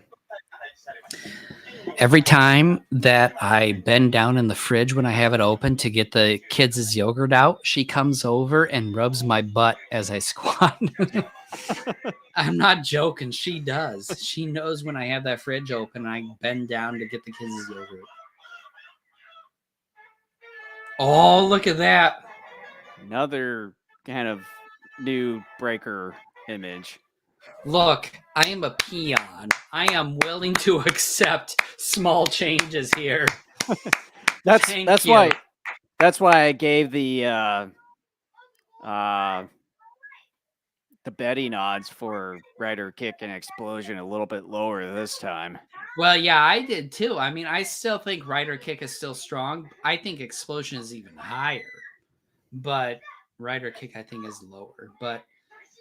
Speaker 1: Every time that I bend down in the fridge when I have it open to get the kids' yogurt out, she comes over and rubs my butt as I squat. I'm not joking. She does. She knows when I have that fridge open and I bend down to get the kids' yogurt. Oh, look at that.
Speaker 2: Another kind of new breaker image.
Speaker 1: Look, I am a peon. I am willing to accept small changes here.
Speaker 2: That's
Speaker 1: you.
Speaker 2: why I gave the betting odds for Rider Kick and Explosion a little bit lower this time.
Speaker 1: Well, yeah, I did too. I mean, I still think Rider Kick is still strong. I think Explosion is even higher. But Rider Kick, I think, is lower. But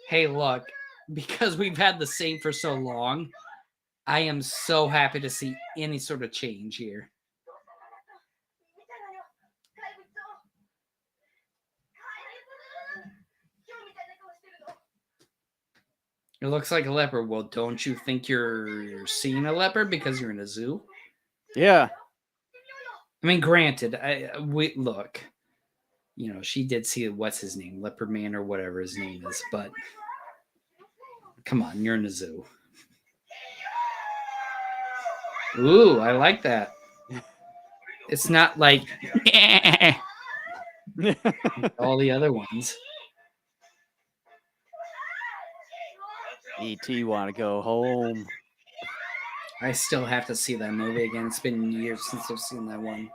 Speaker 1: hey, look, because we've had the same for so long, I am so happy to see any sort of change here. It looks like a leopard. Well, don't you think you're seeing a leopard because you're in a zoo?
Speaker 2: Yeah.
Speaker 1: I mean, granted, we look. She did see what's his name, Leopard Man or whatever his name is, but come on, you're in a zoo. Ooh, I like that. It's not like all the other ones.
Speaker 2: E.T. want to go home.
Speaker 1: I still have to see that movie again. It's been years since I've seen that one.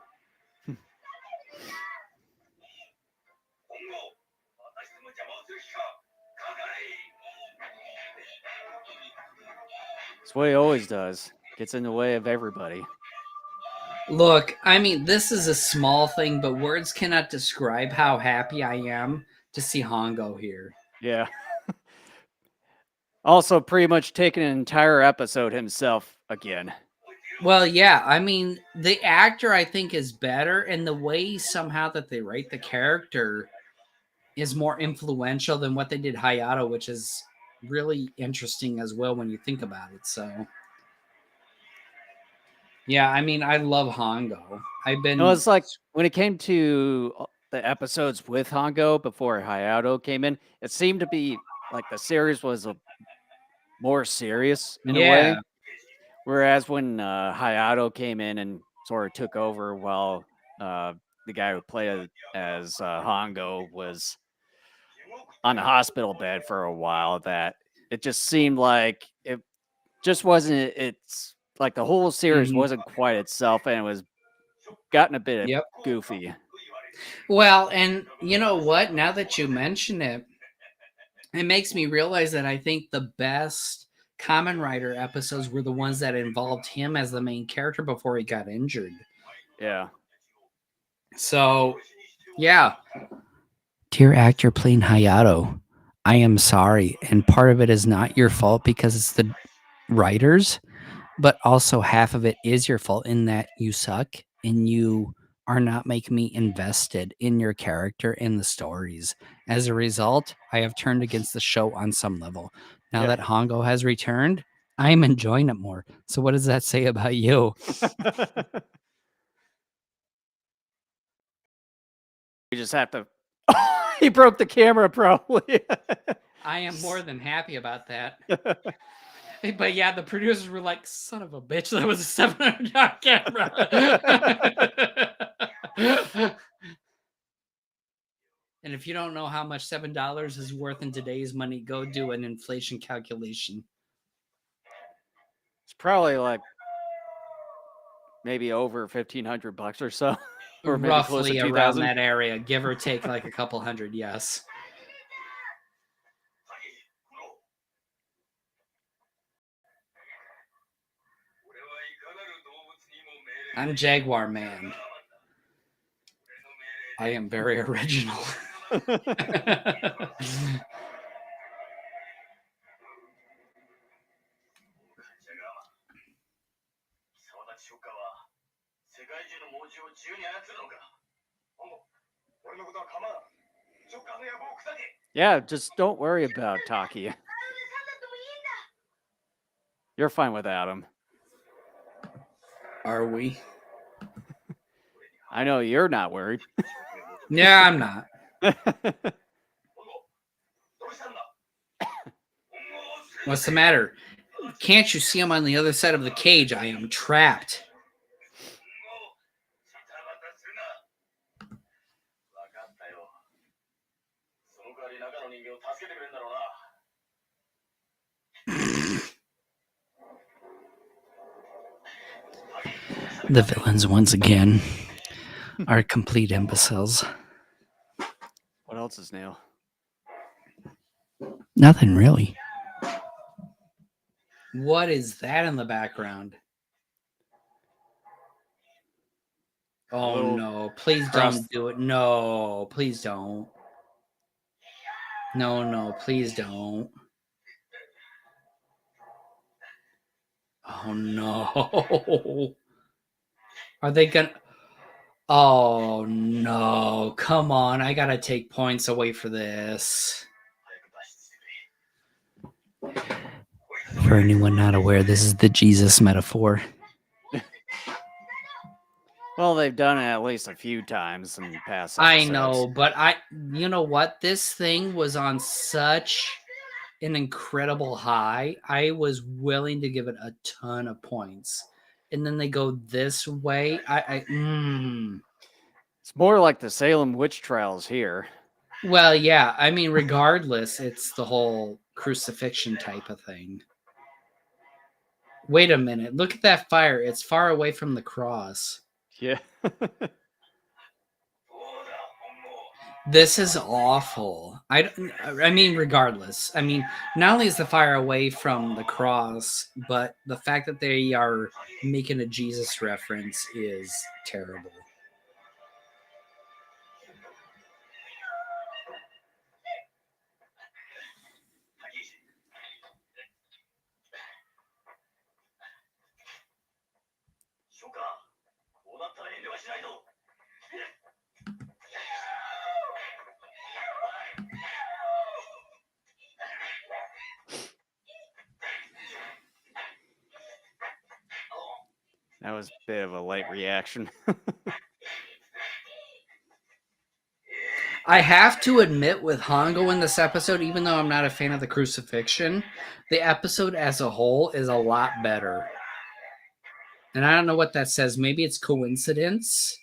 Speaker 2: That's what he always does. Gets in the way of everybody.
Speaker 1: Look, I mean, this is a small thing, but words cannot describe how happy I am to see Hongo here.
Speaker 2: Yeah. Also, pretty much taking an entire episode himself again.
Speaker 1: Well, yeah, I mean, the actor I think is better, and the way somehow that they write the character is more influential than what they did Hayato, which is really interesting as well when you think about it. So, yeah, I mean, I love Hongo.
Speaker 2: It's like when it came to the episodes with Hongo before Hayato came in, it seemed to be like the series was more serious in a way. Whereas when Hayato came in and sort of took over while the guy who played as Hongo was on the hospital bed for a while, that it just seemed like it just wasn't, it's like the whole series wasn't quite itself, and it was gotten a bit goofy.
Speaker 1: Well, and you know what? Now that you mention it, it makes me realize that I think the best Kamen Rider episodes were the ones that involved him as the main character before he got injured.
Speaker 2: Yeah.
Speaker 1: So, yeah. Dear actor playing Hayato, I am sorry. And part of it is not your fault because it's the writers, but also half of it is your fault in that you suck and you are not making me invested in your character and the stories. As a result, I have turned against the show on some level. Now
Speaker 2: Yeah.
Speaker 1: that Hongo has returned, I am enjoying it more. So what does that say about you?
Speaker 2: We just have to. He broke the camera, probably.
Speaker 1: I am more than happy about that. But yeah, the producers were like, son of a bitch, that was a $700 camera. And if you don't know how much $7 is worth in today's money, go do an inflation calculation.
Speaker 2: It's probably like maybe over $1,500 or so, or maybe close to
Speaker 1: Roughly around
Speaker 2: 2,000.
Speaker 1: that area, give or take like a couple hundred, yes. I'm Jaguar Man. I am very original.
Speaker 2: Yeah, just don't worry about Taki. You're fine without him.
Speaker 1: Are we?
Speaker 2: I know you're not worried.
Speaker 1: Yeah, I'm not. What's the matter? Can't you see I'm on the other side of the cage? I am trapped. The villains, once again, are complete imbeciles.
Speaker 2: What else is new?
Speaker 1: Nothing really. What is that in the background? Oh no, please don't do it. No, please don't. No, please don't. Oh no. Are they gonna... Oh no, come on. I gotta take points away for this. For anyone not aware, this is the Jesus metaphor.
Speaker 2: Well, they've done it at least a few times in past
Speaker 1: I
Speaker 2: episodes.
Speaker 1: know, but you know what? This thing was on such an incredible high. I was willing to give it a ton of points. And then they go this way.
Speaker 2: It's more like the Salem witch trials here.
Speaker 1: Well, yeah. I mean, regardless, it's the whole crucifixion type of thing. Wait a minute. Look at that fire. It's far away from the cross.
Speaker 2: Yeah.
Speaker 1: This is awful. I mean, regardless. I mean, not only is the fire away from the cross, but the fact that they are making a Jesus reference is terrible.
Speaker 2: That was a bit of a late reaction.
Speaker 1: I have to admit, with Hongo in this episode, even though I'm not a fan of the crucifixion, the episode as a whole is a lot better. And I don't know what that says. Maybe it's coincidence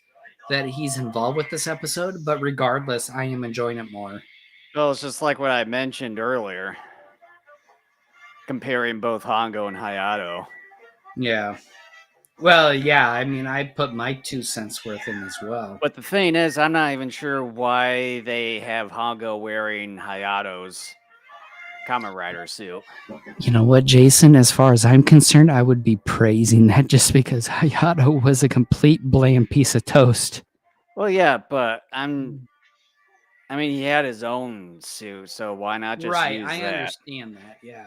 Speaker 1: that he's involved with this episode, but regardless, I am enjoying it more.
Speaker 2: Well, it's just like what I mentioned earlier, comparing both Hongo and Hayato.
Speaker 1: Yeah. Well, yeah, I mean, I put my 2 cents worth in as well.
Speaker 2: But the thing is, I'm not even sure why they have Hongo wearing Hayato's Kamen Rider suit.
Speaker 1: You know what, Jason? As far as I'm concerned, I would be praising that just because Hayato was a complete bland piece of toast.
Speaker 2: Well, yeah, but I mean, he had his own suit, so why not just
Speaker 1: Right,
Speaker 2: use
Speaker 1: I
Speaker 2: that?
Speaker 1: understand that, yeah.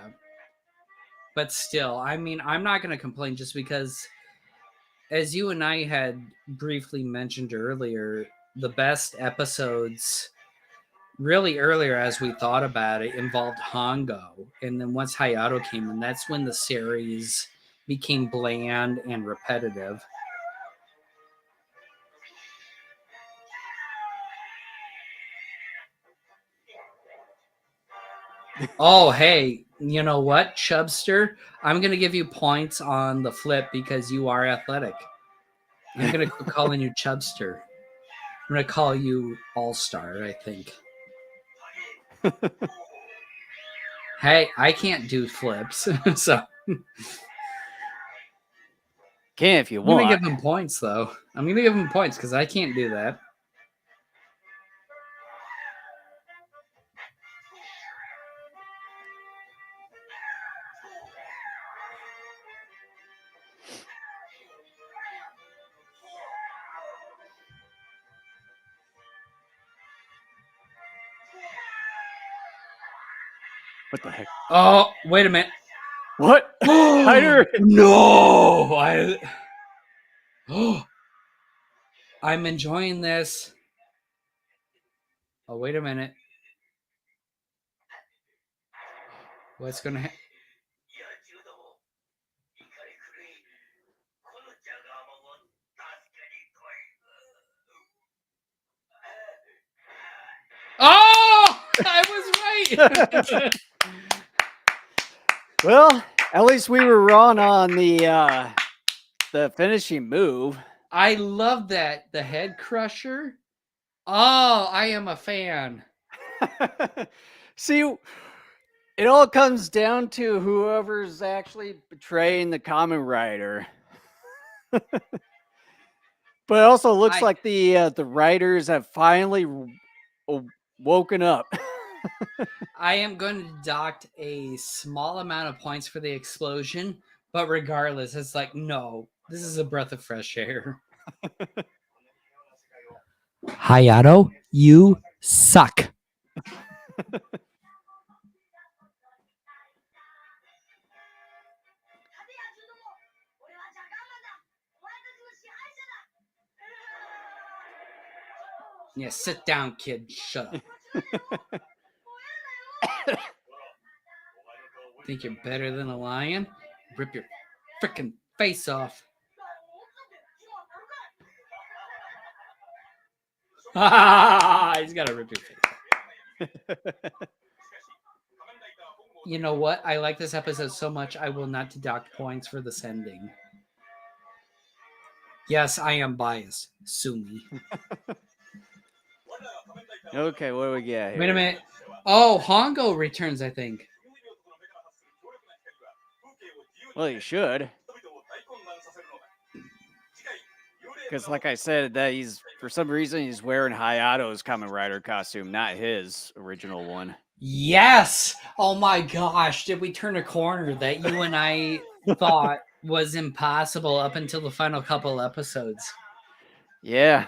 Speaker 1: But still, I mean, I'm not going to complain just because, as you and I had briefly mentioned earlier, the best episodes, really earlier as we thought about it, involved Hongo. And then once Hayato came in, that's when the series became bland and repetitive. Oh, hey, you know what, Chubster? I'm going to give you points on the flip because you are athletic. I'm going to quit calling you Chubster. I'm going to call you All-Star, I think. Hey, I can't do flips, so
Speaker 2: Can if you
Speaker 1: I'm going
Speaker 2: want.
Speaker 1: to give him points, though. I'm going to give him points because I can't do that.
Speaker 2: What the heck?
Speaker 1: Oh, wait a minute.
Speaker 2: What? Rider?
Speaker 1: No! I'm enjoying this. Oh, wait a minute. What's going to happen? Oh! I was right!
Speaker 2: Well, at least we were wrong on the finishing move.
Speaker 1: I love that. The head crusher. Oh, I am a fan.
Speaker 2: See, it all comes down to whoever's actually betraying the Kamen Rider. But it also looks like the writers have finally woken up.
Speaker 1: I am going to deduct a small amount of points for the explosion, but regardless, it's like, no, this is a breath of fresh air. Hayato, you suck. Yeah, sit down, kid. Shut up. Think you're better than a lion? Rip your freaking face off. He's got to rip your face off. You know what? I like this episode so much, I will not deduct points for the sending. Yes, I am biased. Sue me.
Speaker 2: Okay, what do we get here?
Speaker 1: Wait a minute. Oh, Hongo returns, I think.
Speaker 2: Well, you should. Because, like I said, that he's for some reason he's wearing Hayato's Kamen Rider costume, not his original one.
Speaker 1: Yes! Oh my gosh, did we turn a corner that you and I thought was impossible up until the final couple episodes?
Speaker 2: Yeah.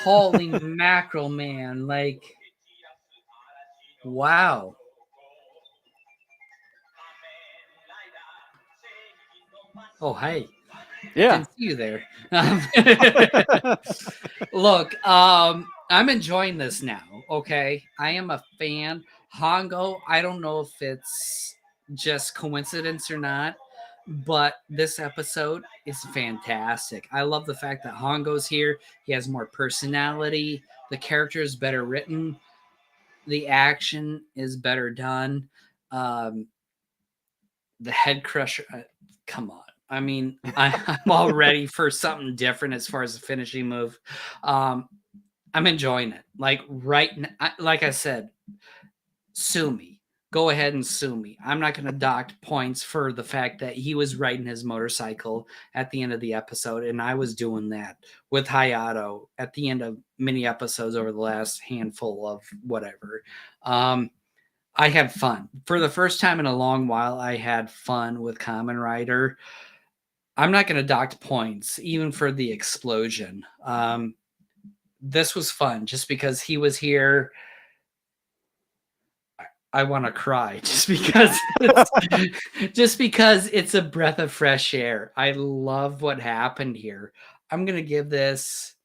Speaker 1: Holy mackerel, man. Like, wow. Oh, hey.
Speaker 2: Yeah.
Speaker 1: Didn't see you there. Look, I'm enjoying this now, okay? I am a fan. Hongo, I don't know if it's just coincidence or not, but this episode is fantastic. I love the fact that Hongo's here. He has more personality. The character is better written. The action is better done. The head crusher, come on. I mean, I'm all ready for something different as far as the finishing move. I'm enjoying it. Like right now, like I said, sue me. Go ahead and sue me. I'm not going to dock points for the fact that he was riding his motorcycle at the end of the episode, and I was doing that with Hayato at the end of many episodes over the last handful of whatever. I had fun. For the first time in a long while, I had fun with Kamen Rider. I'm not going to dock points, even for the explosion. This was fun just because he was here. I want to cry just because it's a breath of fresh air. I love what happened here. I'm going to give this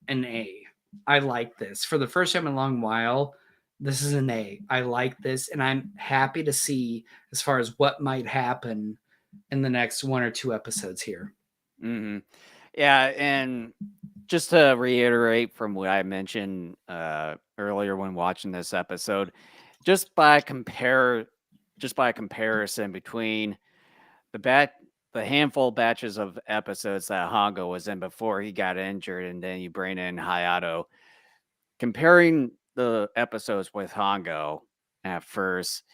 Speaker 1: an A. I like this. For the first time in a long while, this is an A. I like this, and I'm happy to see as far as what might happen in the next 1 or 2 episodes here.
Speaker 2: Mm-hmm. Yeah, and just to reiterate from what I mentioned earlier when watching this episode, just by comparison between the handful of batches of episodes that Hongo was in before he got injured, and then you bring in Hayato, comparing the episodes with Hongo at first,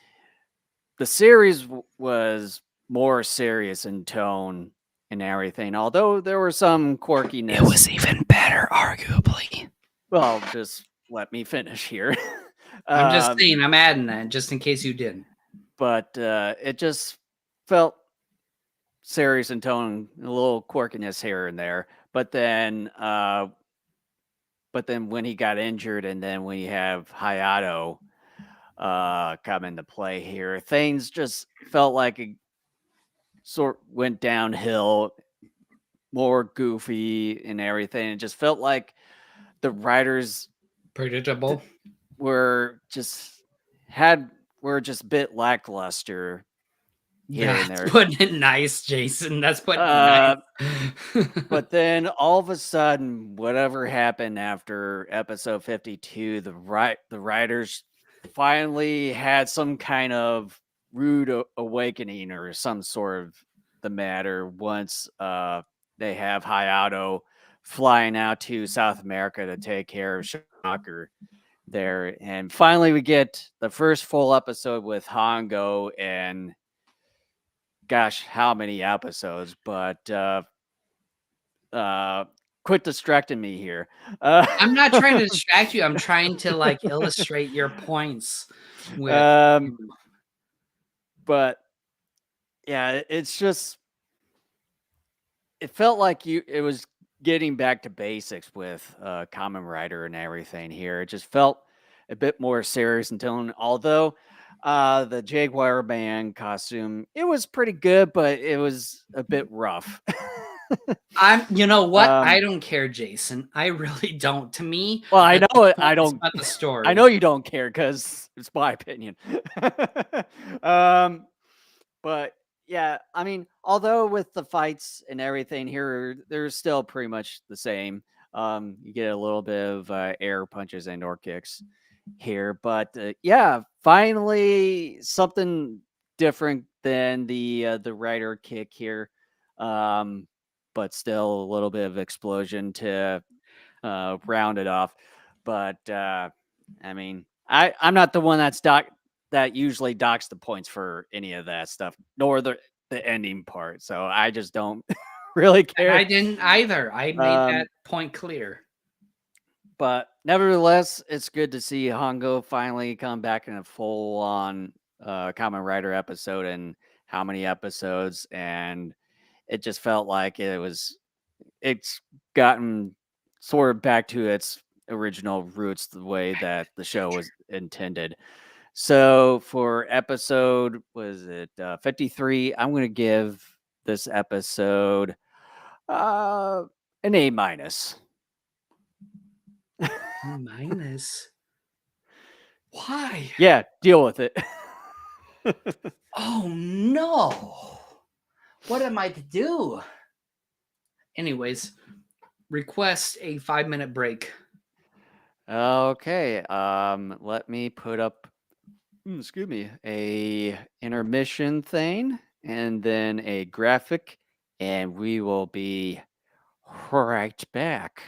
Speaker 2: the series was more serious in tone and everything, although there were some quirkiness.
Speaker 1: It was even better, arguably.
Speaker 2: Well, just let me finish here.
Speaker 1: I'm just saying, I'm adding that just in case you didn't.
Speaker 2: But it just felt serious in tone, a little quirkiness here and there. But then when he got injured, and then when you have Hayato come into play here, things just felt like it sort went downhill, more goofy and everything. It just felt like the writers
Speaker 1: Predictable.
Speaker 2: were just a bit lackluster here and there.
Speaker 1: That's putting it nice, Jason. That's putting it nice.
Speaker 2: But then all of a sudden, whatever happened after episode 52, the writers finally had some kind of rude awakening or some sort of the matter once they have Hayato flying out to South America to take care of Shocker there. And finally we get the first full episode with Hongo, and gosh, how many episodes, but quit distracting me here.
Speaker 1: I'm not trying to distract you. I'm trying to like illustrate your points with
Speaker 2: but yeah, it's just it felt like it was getting back to basics with Kamen Rider and everything here. It just felt a bit more serious in tone, although the Jaguar Man costume, it was pretty good, but it was a bit rough.
Speaker 1: you know what? I don't care, Jason. I really don't. To me,
Speaker 2: well, I know it.
Speaker 1: I don't about the story.
Speaker 2: I know you don't care because it's my opinion. But yeah, I mean, although with the fights and everything here, they're still pretty much the same. You get a little bit of air punches and or kicks here, but yeah, finally something different than the rider kick here. But still a little bit of explosion to round it off. But I mean, I'm not the one that usually docks the points for any of that stuff, nor the ending part. So I just don't really care.
Speaker 1: I didn't either. I made that point clear.
Speaker 2: But nevertheless, it's good to see Hongo finally come back in a full-on Kamen Rider episode, and how many episodes, and it just felt like it's gotten sort of back to its original roots, the way that the show was intended. So for episode, was it 53? I'm going to give this episode an A minus.
Speaker 1: Minus? Why?
Speaker 2: Yeah, deal with it.
Speaker 1: Oh no! What am I to do? Anyways, request a 5-minute break.
Speaker 2: Okay, let me put up, excuse me, a intermission thing, and then a graphic, and we will be right back.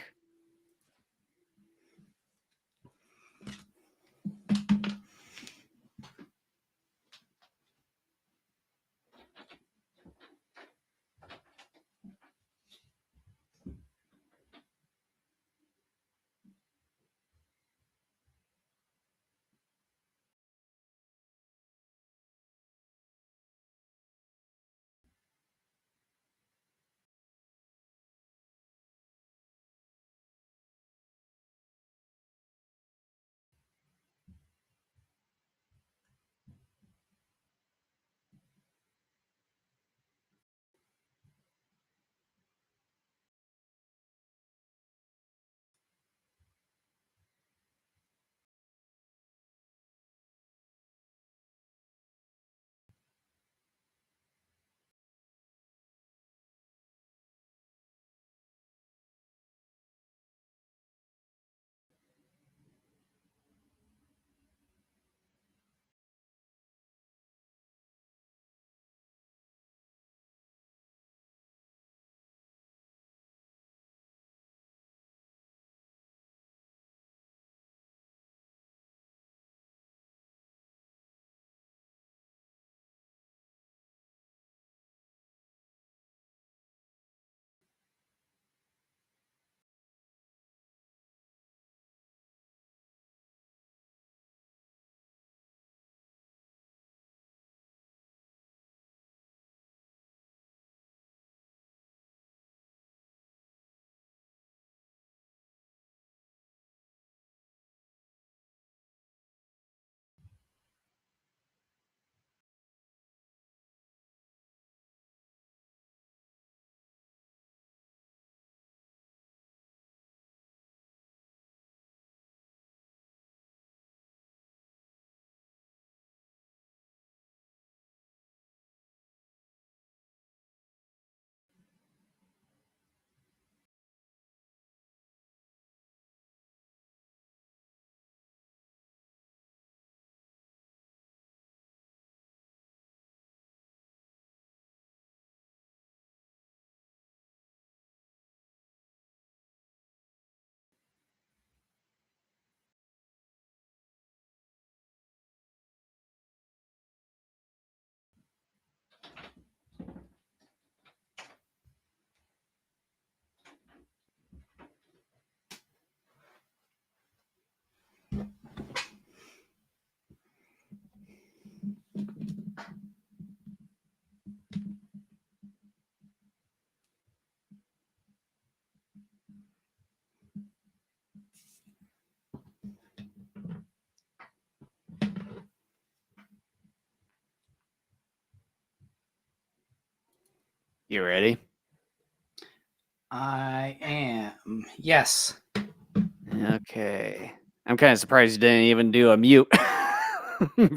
Speaker 2: You ready?
Speaker 1: I am. Yes.
Speaker 2: Okay. I'm kind of surprised you didn't even do a mute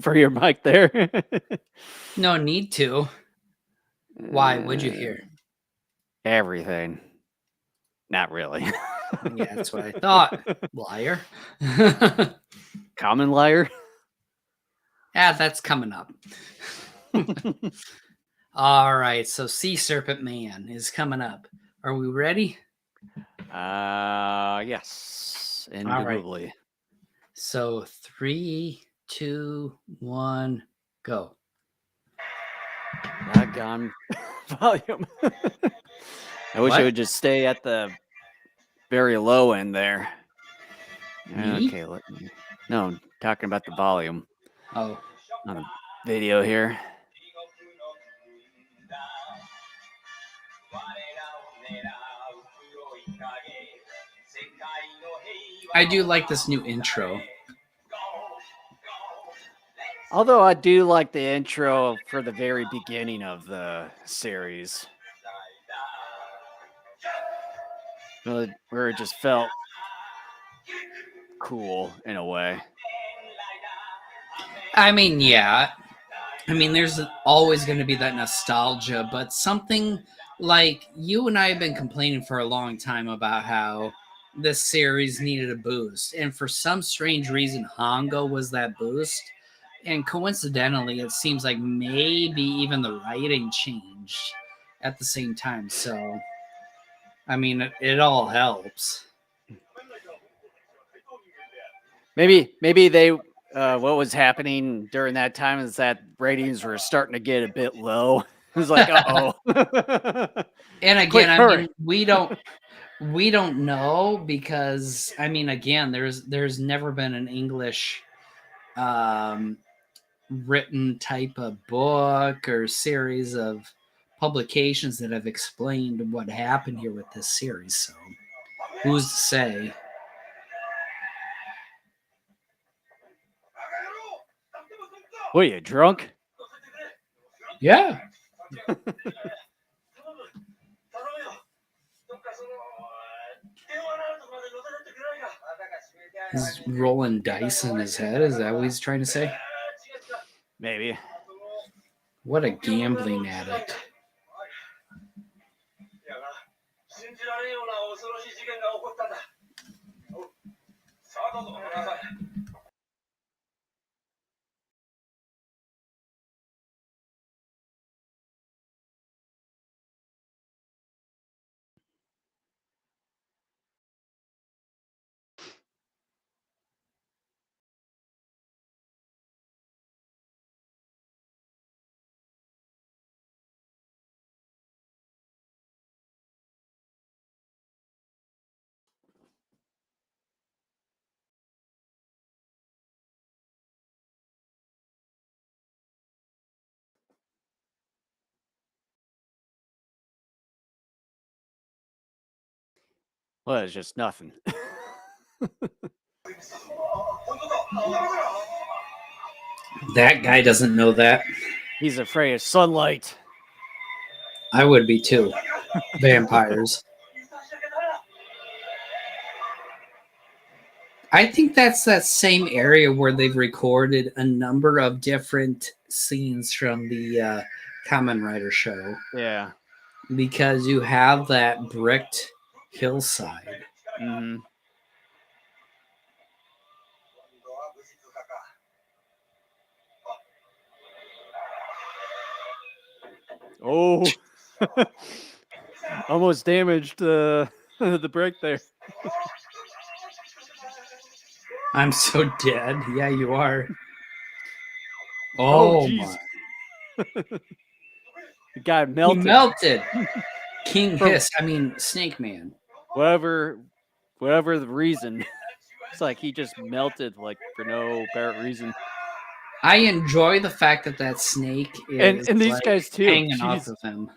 Speaker 2: for your mic there.
Speaker 1: No need to. Why would you hear?
Speaker 2: Everything. Not really.
Speaker 1: Yeah, that's what I thought. Liar.
Speaker 2: Common liar.
Speaker 1: That's coming up. All right, so Sea Serpent Man is coming up. Are we ready?
Speaker 2: Yes. Indubitably.
Speaker 1: So 3, 2, 1, go.
Speaker 2: Doggone volume. I wish
Speaker 1: What?
Speaker 2: it would just stay at the very low end there.
Speaker 1: Me?
Speaker 2: Okay, let me. No, I'm talking about the volume
Speaker 1: Oh.
Speaker 2: on the video here.
Speaker 1: I do like this new intro.
Speaker 2: Although I do like the intro for the very beginning of the series. Where it just felt cool in a way.
Speaker 1: I mean, yeah. I mean, there's always going to be that nostalgia, but something like you and I have been complaining for a long time about how this series needed a boost. And for some strange reason, Hongo was that boost. And coincidentally, it seems like maybe even the writing changed at the same time. So, I mean, it all helps.
Speaker 2: Maybe they what was happening during that time is that ratings were starting to get a bit low. It was like, uh-oh.
Speaker 1: And again,
Speaker 2: Quick,
Speaker 1: I
Speaker 2: hurry.
Speaker 1: mean, we don't know because I mean, again, there's never been an English written type of book or series of publications that have explained what happened here with this series. So who's to say?
Speaker 2: What are you, drunk?
Speaker 1: Yeah. He's rolling dice in his head. Is that what he's trying to say?
Speaker 2: Maybe.
Speaker 1: What a gambling addict.
Speaker 2: Well, it's just nothing.
Speaker 1: That guy doesn't know that.
Speaker 2: He's afraid of sunlight.
Speaker 1: I would be too. Vampires. I think that's that same area where they've recorded a number of different scenes from the Kamen Rider show.
Speaker 2: Yeah.
Speaker 1: Because you have that bricked hillside.
Speaker 2: Mm-hmm. Oh, almost damaged the brick there.
Speaker 1: I'm so dead. Yeah, you are. Oh,
Speaker 2: jeez.
Speaker 1: my.
Speaker 2: The guy
Speaker 1: He
Speaker 2: melted.
Speaker 1: melted. King
Speaker 2: From-
Speaker 1: Hiss. I mean, Snake Man.
Speaker 2: Whatever the reason. It's like he just melted like for no apparent reason.
Speaker 1: I enjoy the fact that that snake is
Speaker 2: And these
Speaker 1: like,
Speaker 2: guys too.
Speaker 1: hanging off
Speaker 2: Jeez.
Speaker 1: of him.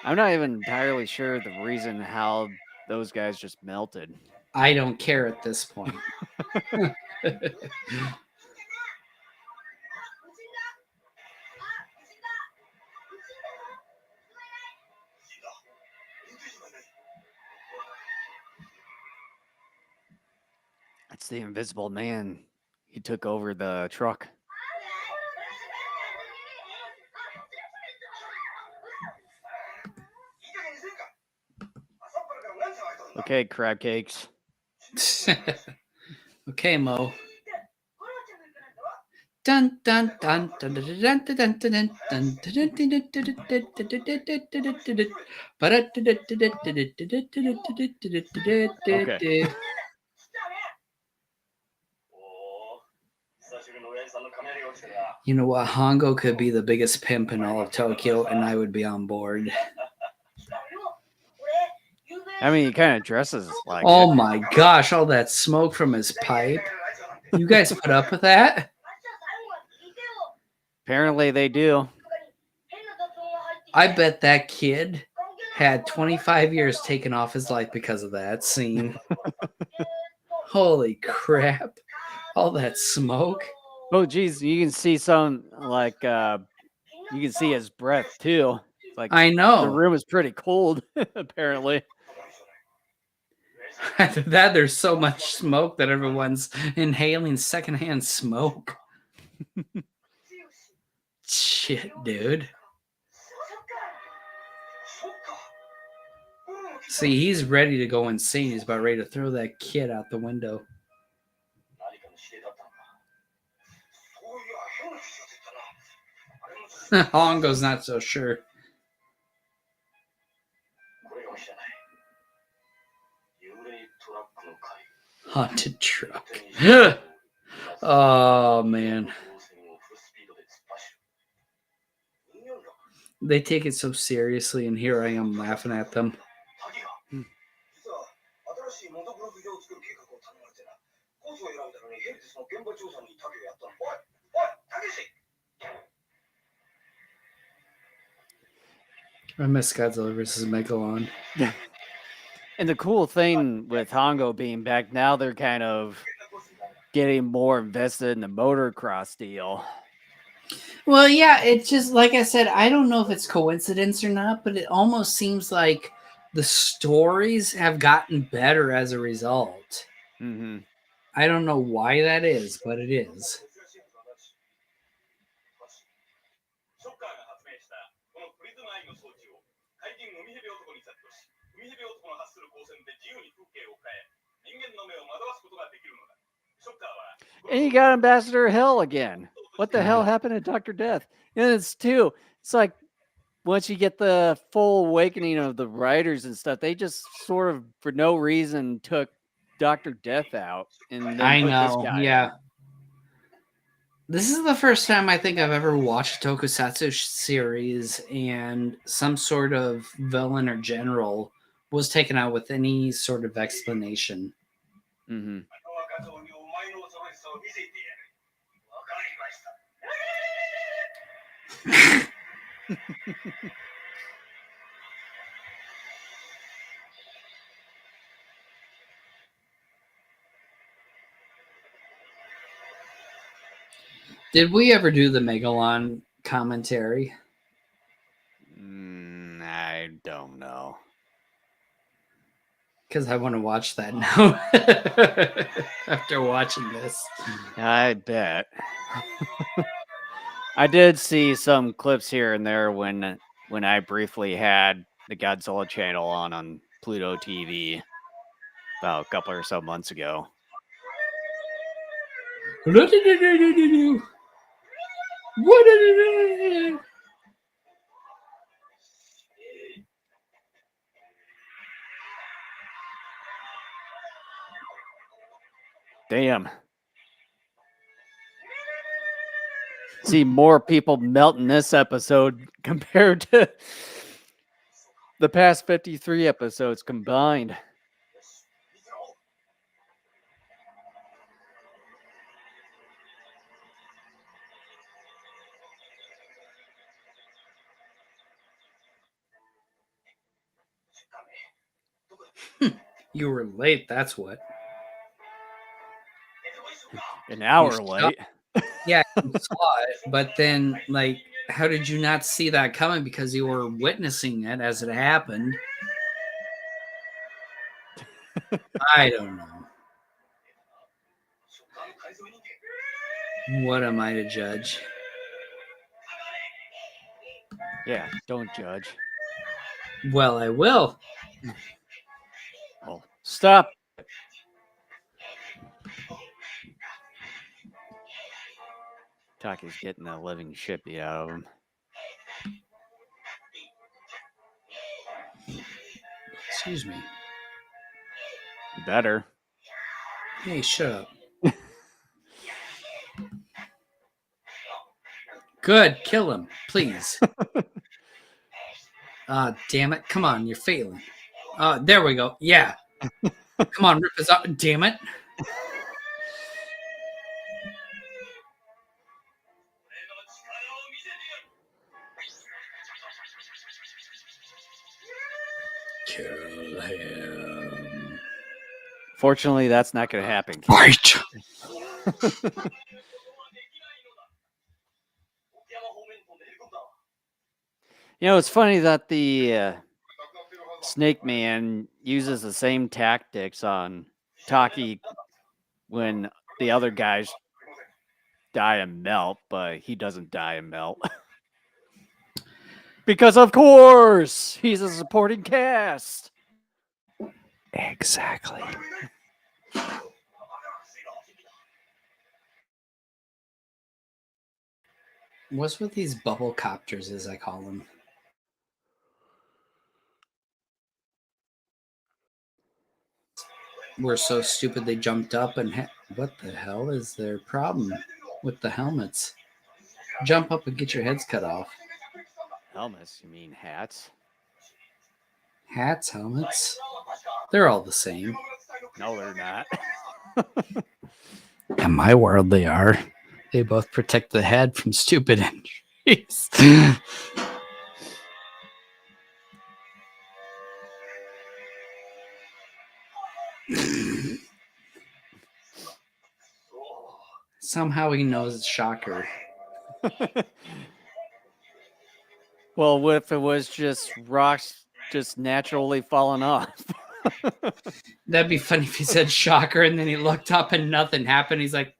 Speaker 2: I'm not even entirely sure the reason how those guys just melted.
Speaker 1: I don't care at this point.
Speaker 2: the Invisible Man. He took over the truck. Okay, crab cakes.
Speaker 1: Okay, Mo. Dun dun dun dun dun dun dun dun dun dun dun. You know what? Hongo could be the biggest pimp in all of Tokyo, and I would be on board.
Speaker 2: I mean, he kind of dresses like
Speaker 1: Oh
Speaker 2: it.
Speaker 1: my gosh, all that smoke from his pipe. You guys put up with that?
Speaker 2: Apparently they do.
Speaker 1: I bet that kid had 25 years taken off his life because of that scene. Holy crap. All that smoke.
Speaker 2: Oh, geez, you can see some, like, you can see his breath, too. Like,
Speaker 1: I
Speaker 2: the
Speaker 1: know.
Speaker 2: room is pretty cold, apparently.
Speaker 1: After that, there's so much smoke that everyone's inhaling secondhand smoke. Shit, dude. See, he's ready to go insane. He's about ready to throw that kid out the window. Hongo's not so sure. Haunted truck. Oh, man. They take it so seriously, and here I am laughing at them. I miss Godzilla vs. Megalon.
Speaker 2: And the cool thing with Hongo being back now, they're kind of getting more invested in the motocross deal.
Speaker 1: Well, yeah, it's just like I said, I don't know if it's coincidence or not, but it almost seems like the stories have gotten better as a result.
Speaker 2: Mm-hmm.
Speaker 1: I don't know why that is, but it is.
Speaker 2: And you got Ambassador Hell again. What the hell happened to Dr. Death? And it's like once you get the full awakening of the writers and stuff, they just sort of for no reason took Dr. Death out and then put this guy in.
Speaker 1: This is the first time I think I've ever watched a tokusatsu series and some sort of villain or general was taken out with any sort of explanation.
Speaker 2: Mm-hmm.
Speaker 1: Did we ever do the Megalon commentary?
Speaker 2: I don't know.
Speaker 1: Because I want to watch that now after watching this.
Speaker 2: I bet. I did see some clips here and there when I briefly had the Godzilla channel on Pluto TV about a couple or so months ago. Damn. See more people melting this episode compared to the past 53 episodes combined.
Speaker 1: You were late, that's what.
Speaker 2: An hour late.
Speaker 1: Yeah, you saw it, but then, like, how did you not see that coming? Because you were witnessing it as it happened. I don't know. What am I to judge?
Speaker 2: Yeah, don't judge.
Speaker 1: Well, I will.
Speaker 2: Oh, stop. Taki's getting the living shit beat out of him.
Speaker 1: Excuse me.
Speaker 2: Better.
Speaker 1: Hey, shut up. Good. Kill him, please. Damn it. Come on. You're failing. There we go. Yeah. Come on. Rip his out. Damn it. Kill him.
Speaker 2: Fortunately, that's not going to happen.
Speaker 1: Fight.
Speaker 2: You know, it's funny that the Snake Man uses the same tactics on Taki when the other guys die and melt, but he doesn't die and melt. Because, of course, he's a supporting cast.
Speaker 1: Exactly. What's with these bubble copters, as I call them? We're so stupid they jumped up and what the hell is their problem with the helmets? Jump up and get your heads cut off.
Speaker 2: Helmets? You mean hats?
Speaker 1: Hats, helmets, they're all the same.
Speaker 2: No, they're not.
Speaker 1: In my world, they are. They both protect the head from stupid injuries. Somehow he knows it's Shocker.
Speaker 2: Well, what if it was just rocks just naturally falling off?
Speaker 1: That'd be funny if he said Shocker and then he looked up and nothing happened. He's like,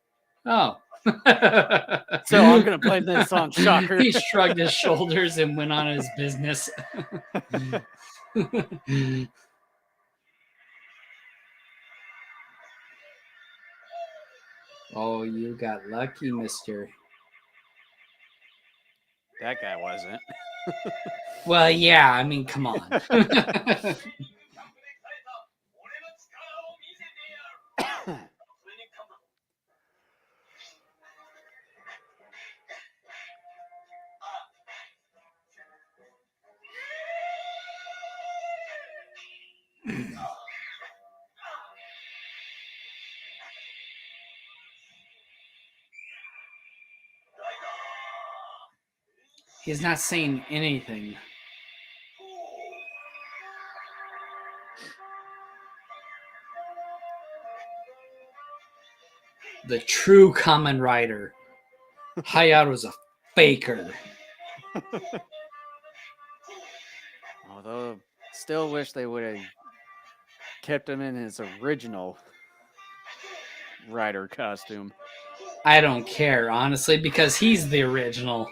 Speaker 1: oh.
Speaker 2: So I'm going to blame this on Shocker.
Speaker 1: He shrugged his shoulders and went on his business. Oh, you got lucky, mister.
Speaker 2: That guy wasn't.
Speaker 1: Well, yeah, I mean, come on. He's not saying anything. The true Kamen Rider. Hayato's a faker.
Speaker 2: Although, still wish they would have kept him in his original rider costume.
Speaker 1: I don't care, honestly, because he's the original.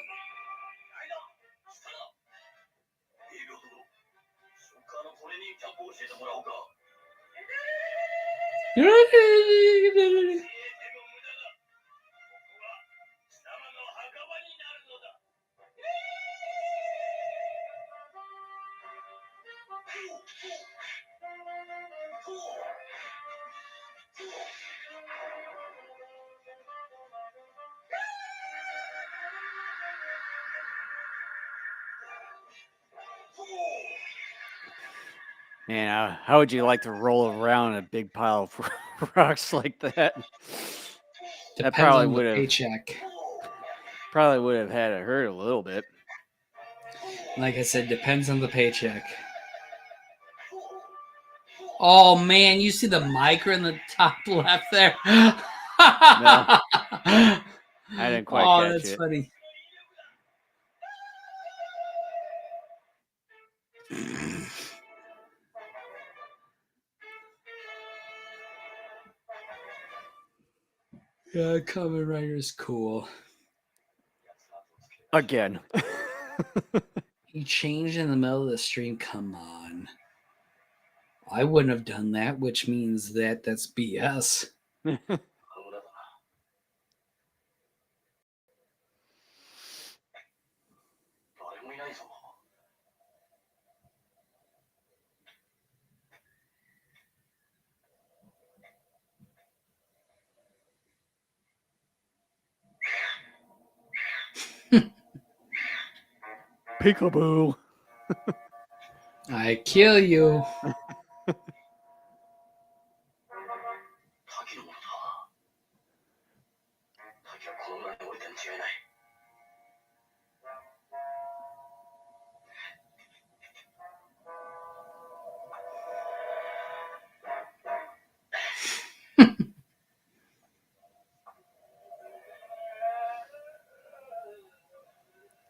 Speaker 2: Man, how would you like to roll around in a big pile of rocks like that?
Speaker 1: Depends
Speaker 2: probably
Speaker 1: on the
Speaker 2: would've-
Speaker 1: paycheck.
Speaker 2: Probably would have had it hurt a little bit.
Speaker 1: Like I said, depends on the paycheck. Oh man, you see the micro in the top left there?
Speaker 2: No. I didn't quite catch
Speaker 1: that's
Speaker 2: it.
Speaker 1: funny. Yeah, Kamen Rider is cool.
Speaker 2: Again.
Speaker 1: He changed in the middle of the stream. Come on. I wouldn't have done that, which means that that's BS.
Speaker 2: Peekaboo.
Speaker 1: I kill you.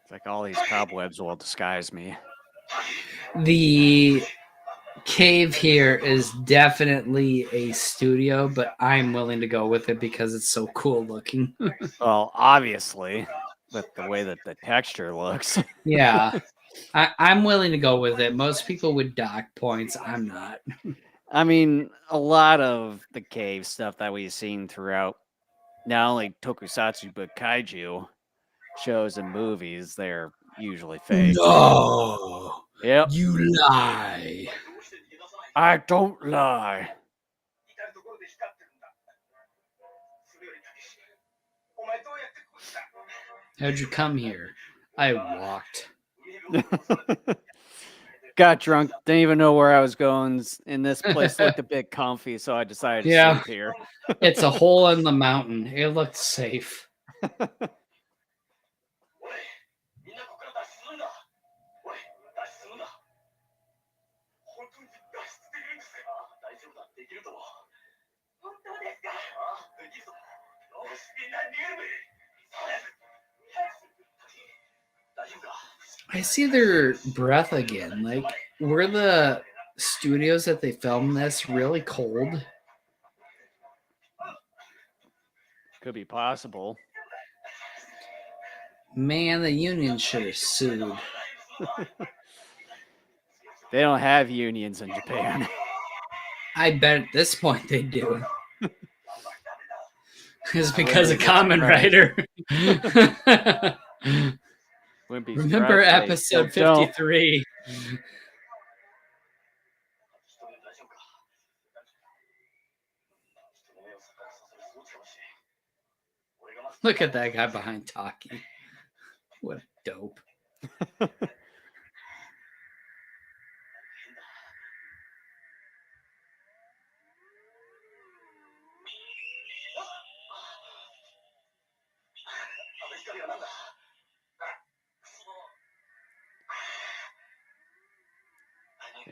Speaker 2: It's like all these cobwebs will disguise me.
Speaker 1: The cave here is definitely a studio, but I'm willing to go with it because it's so cool looking.
Speaker 2: Well, obviously, with the way that the texture looks.
Speaker 1: Yeah. I'm willing to go with it. Most people would dock points. I'm not.
Speaker 2: I mean, a lot of the cave stuff that we've seen throughout not only tokusatsu but kaiju shows and movies, they're usually fake.
Speaker 1: No.
Speaker 2: Yep.
Speaker 1: You lie.
Speaker 2: I don't lie.
Speaker 1: How'd you come here? I walked.
Speaker 2: Got drunk, didn't even know where I was going, and this place looked a bit comfy, so I decided to
Speaker 1: Yeah.
Speaker 2: sleep here.
Speaker 1: It's a hole in the mountain. It looked safe. I see their breath again. Like, were the studios that they filmed this really cold?
Speaker 2: Could be possible.
Speaker 1: Man, the union should have sued.
Speaker 2: They don't have unions in Japan.
Speaker 1: I bet at this point they do. It's
Speaker 2: I
Speaker 1: because of
Speaker 2: wouldn't be
Speaker 1: Kamen Rider.
Speaker 2: Wouldn't be
Speaker 1: Remember
Speaker 2: surprised if they
Speaker 1: episode
Speaker 2: still don't.
Speaker 1: 53? Look at that guy behind Taki. What a dope.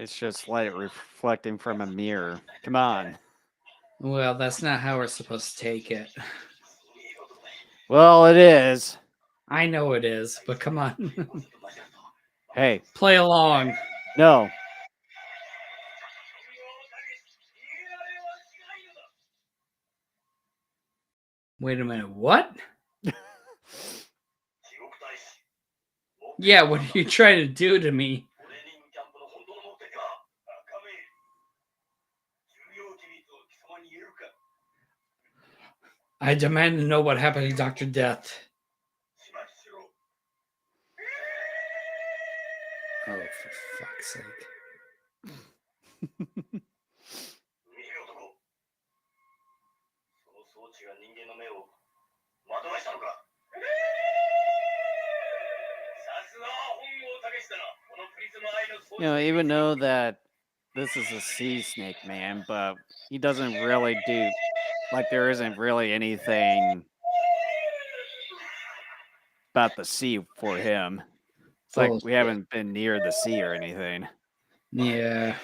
Speaker 2: It's just light reflecting from a mirror. Come on.
Speaker 1: Well, that's not how we're supposed to take it.
Speaker 2: Well, it is.
Speaker 1: I know it is, but come on.
Speaker 2: Hey,
Speaker 1: Play along.
Speaker 2: no.
Speaker 1: Wait a minute. What? Yeah, what are you trying to do to me? I demand to know what happened to Dr. Death. Oh, for fuck's sake.
Speaker 2: You know, even though that this is a sea snake man, but he doesn't really do, like, there isn't really anything about the sea for him. It's like we haven't been near the sea or anything.
Speaker 1: Yeah.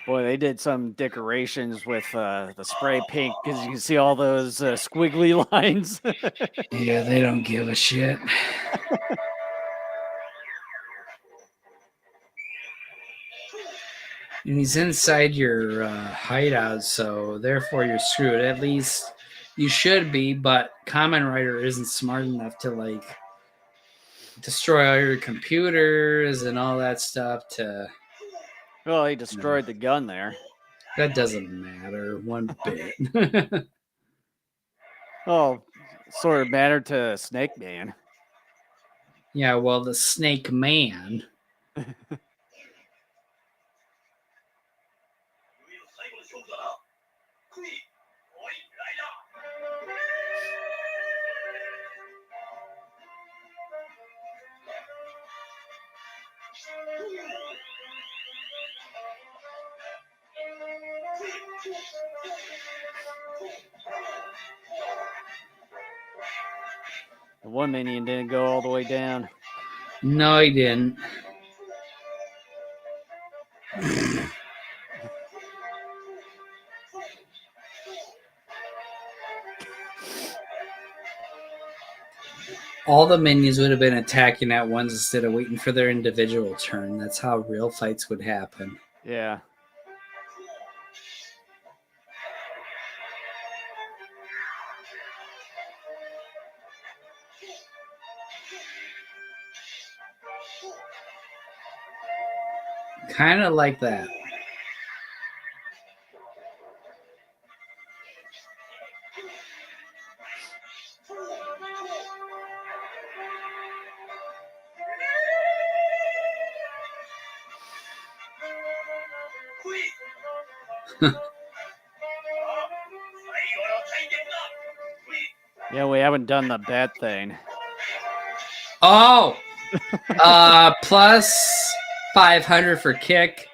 Speaker 2: Boy, they did some decorations with the spray paint because you can see all those squiggly lines.
Speaker 1: Yeah, they don't give a shit. And he's inside your hideout, so therefore you're screwed. At least you should be, but Kamen Rider isn't smart enough to like destroy all your computers and all that stuff.
Speaker 2: Well, he destroyed the gun there.
Speaker 1: That doesn't matter one bit.
Speaker 2: Well, sort of mattered to Snake Man.
Speaker 1: Yeah, well, the Snake Man.
Speaker 2: The one minion didn't go all the way down.
Speaker 1: No, he didn't. All the minions would have been attacking at once instead of waiting for their individual turn. That's how real fights would happen.
Speaker 2: Yeah.
Speaker 1: Kind of like that.
Speaker 2: Yeah, we haven't done the bat thing.
Speaker 1: Oh! Plus 500 for kick,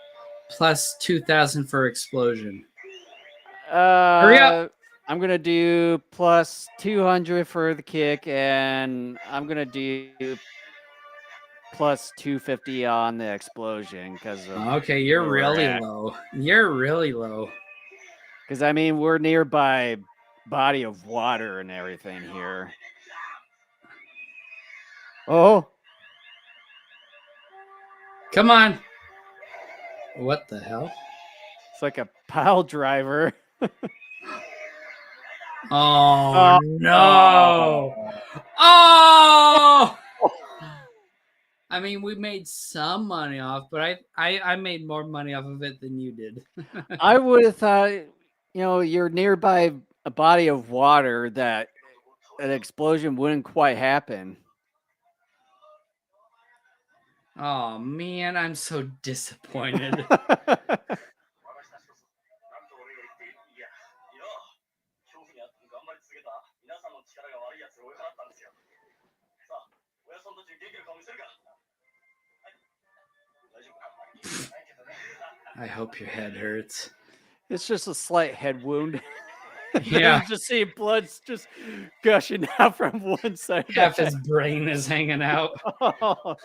Speaker 1: plus 2,000 for explosion. Hurry up!
Speaker 2: I'm going to do plus 200 for the kick, and I'm going to do plus 250 on the explosion.
Speaker 1: Okay, you're really low. You're really low.
Speaker 2: Because, I mean, we're nearby body of water and everything here. Oh.
Speaker 1: Come on. What the hell?
Speaker 2: It's like a pile driver.
Speaker 1: Oh, no. Oh! I mean, we made some money off, but I made more money off of it than you did.
Speaker 2: I would have thought, you're nearby a body of water that an explosion wouldn't quite happen.
Speaker 1: Oh, man, I'm so disappointed. I hope your head hurts.
Speaker 2: It's just a slight head wound.
Speaker 1: Yeah.
Speaker 2: You just see blood's just gushing out from one side.
Speaker 1: Half his brain is hanging out.
Speaker 2: Oh.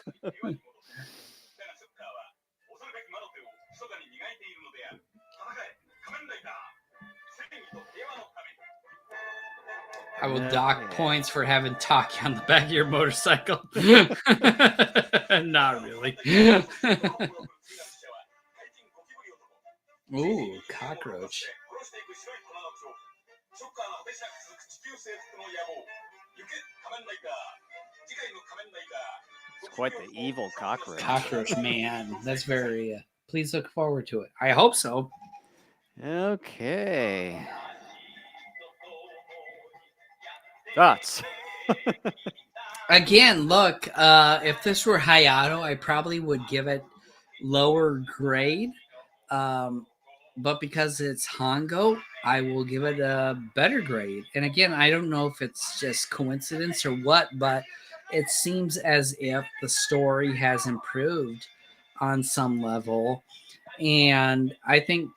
Speaker 1: I will dock points for having Taki on the back of your motorcycle. Not really. Ooh, cockroach.
Speaker 2: It's quite the evil cockroach.
Speaker 1: Cockroach man. That's very... please look forward to it. I hope so.
Speaker 2: Okay. Thoughts?
Speaker 1: Again, look, if this were Hayato, I probably would give it lower grade. But because it's Hongo, I will give it a better grade. And again, I don't know if it's just coincidence or what, but it seems as if the story has improved on some level. And I think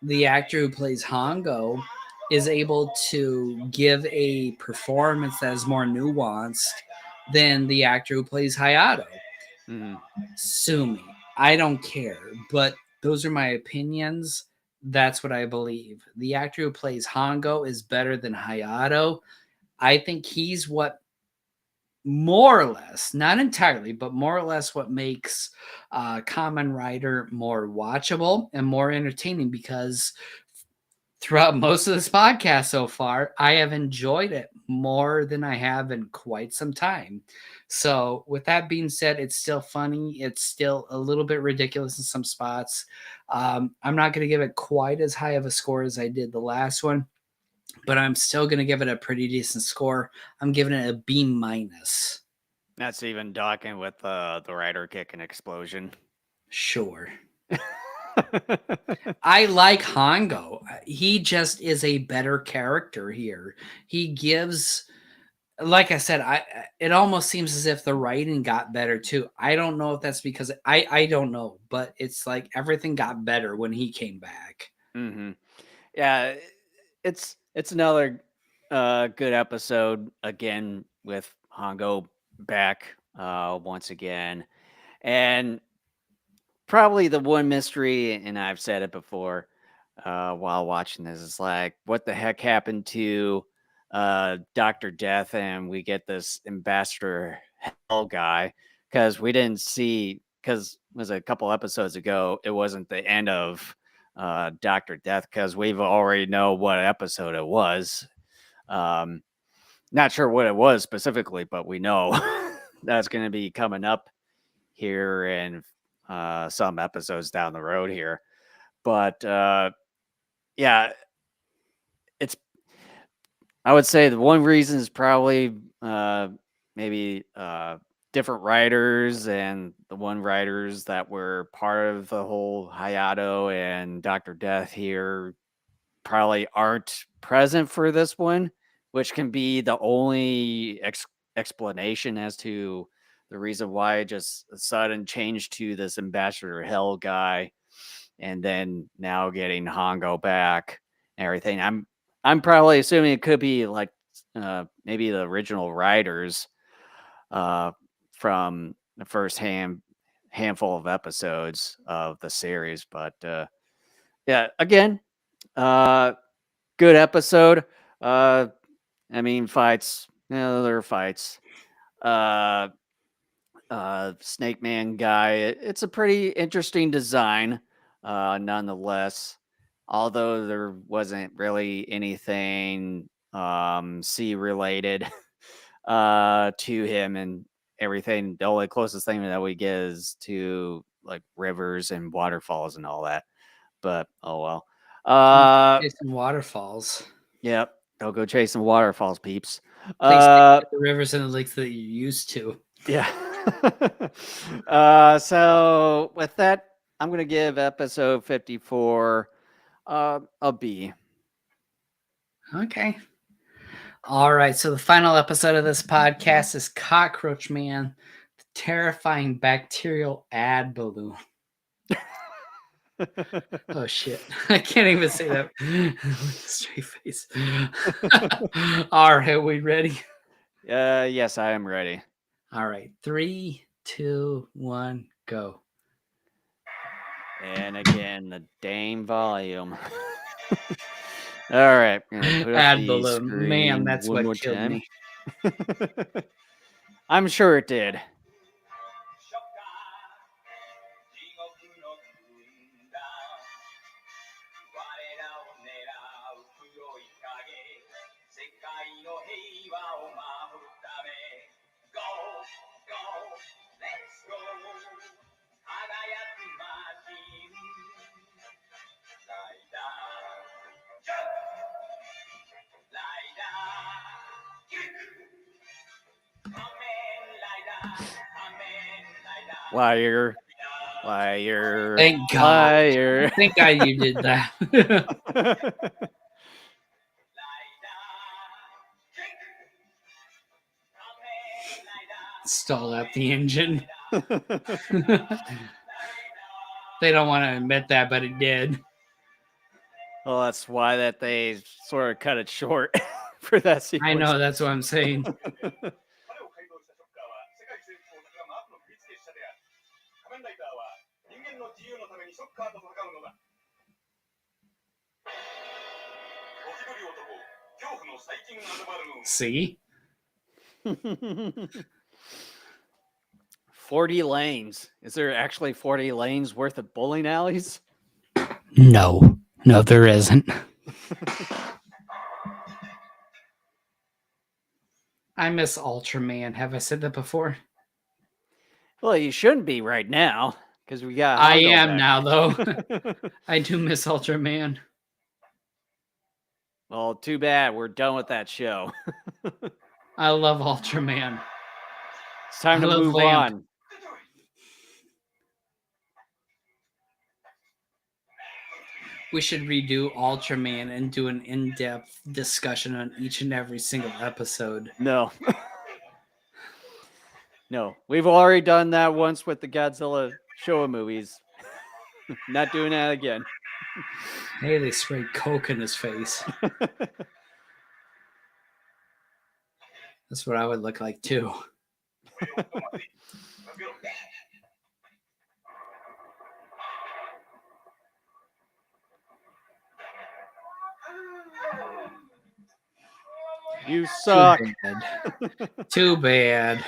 Speaker 1: the actor who plays Hongo is able to give a performance that is more nuanced than the actor who plays Hayato. Sue me. I don't care. But those are my opinions. That's what I believe. The actor who plays Hongo is better than Hayato. I think he's what more or less, not entirely, but more or less what makes Kamen Rider more watchable and more entertaining, because throughout most of this podcast so far, I have enjoyed it more than I have in quite some time. So, with that being said, it's still funny. It's still a little bit ridiculous in some spots. I'm not going to give it quite as high of a score as I did the last one, but I'm still going to give it a pretty decent score. I'm giving it a B minus.
Speaker 2: That's even docking with the rider kick and explosion.
Speaker 1: Sure. I like Hongo. He just is a better character here. He gives, like I said, it almost seems as if the writing got better too. I don't know if that's because I don't know, but it's like everything got better when he came back.
Speaker 2: Mm-hmm. Yeah, it's another good episode again with Hongo back once again, and probably the one mystery, and I've said it before while watching this, is like, what the heck happened to Dr. Death, and we get this Ambassador Hell guy, because we didn't see, because it was a couple episodes ago, it wasn't the end of Dr. Death, because we've already know what episode it was. Not sure what it was specifically, but we know that's going to be coming up here in some episodes down the road here. But yeah, it's, I would say the one reason is probably maybe different writers, and the one writers that were part of the whole Hayato and Dr. Death here probably aren't present for this one, which can be the only explanation as to the reason why just a sudden change to this Ambassador Hell guy, and then now getting Hongo back and everything. I'm probably assuming it could be like maybe the original writers from the first handful of episodes of the series. But yeah, again, good episode. I mean, fights. There are fights. Snake Man guy. It's a pretty interesting design, nonetheless. Although there wasn't really anything sea related to him and everything. The only closest thing that we get is to like rivers and waterfalls and all that. But oh well.
Speaker 1: Chasing waterfalls.
Speaker 2: Yep. Don't go chasing waterfalls, peeps.
Speaker 1: Please stick to the rivers and the lakes that you're used to.
Speaker 2: Yeah. So with that, I'm gonna give episode 54 a B.
Speaker 1: Okay. All right. So the final episode of this podcast is Cockroach Man, the terrifying bacterial ad balloon. Oh shit. I can't even say that with a straight face. All right, we ready?
Speaker 2: Yes, I am ready.
Speaker 1: All right. 3, 2, 1, go.
Speaker 2: And again, the dang volume. All right. I'm gonna put up
Speaker 1: Ad
Speaker 2: the
Speaker 1: balloon. Man,
Speaker 2: screen
Speaker 1: that's
Speaker 2: one
Speaker 1: what
Speaker 2: more
Speaker 1: killed
Speaker 2: time.
Speaker 1: me.
Speaker 2: I'm sure it did. Liar. Liar.
Speaker 1: Thank God.
Speaker 2: Liar.
Speaker 1: Thank God you did that. Stall out the engine. They don't want to admit that, but it did.
Speaker 2: Well, that's why that they sort of cut it short for that sequence.
Speaker 1: I know, that's what I'm saying. See?
Speaker 2: 40 lanes. Is there actually 40 lanes worth of bowling alleys?
Speaker 1: No, there isn't. I miss Ultraman. Have I said that before?
Speaker 2: Well, you shouldn't be right now because we got.
Speaker 1: I
Speaker 2: Hongo
Speaker 1: am
Speaker 2: back.
Speaker 1: now, though. I do miss Ultraman.
Speaker 2: Well, too bad. We're done with that show.
Speaker 1: I love Ultraman.
Speaker 2: It's time
Speaker 1: I
Speaker 2: to
Speaker 1: love
Speaker 2: move
Speaker 1: Vamp.
Speaker 2: on.
Speaker 1: We should redo Ultraman and do an in-depth discussion on each and every single episode.
Speaker 2: No. No. We've already done that once with the Godzilla Showa movies. Not doing that again.
Speaker 1: Hey, they sprayed Coke in his face. That's what I would look like, too.
Speaker 2: You suck.
Speaker 1: Too bad. Too bad.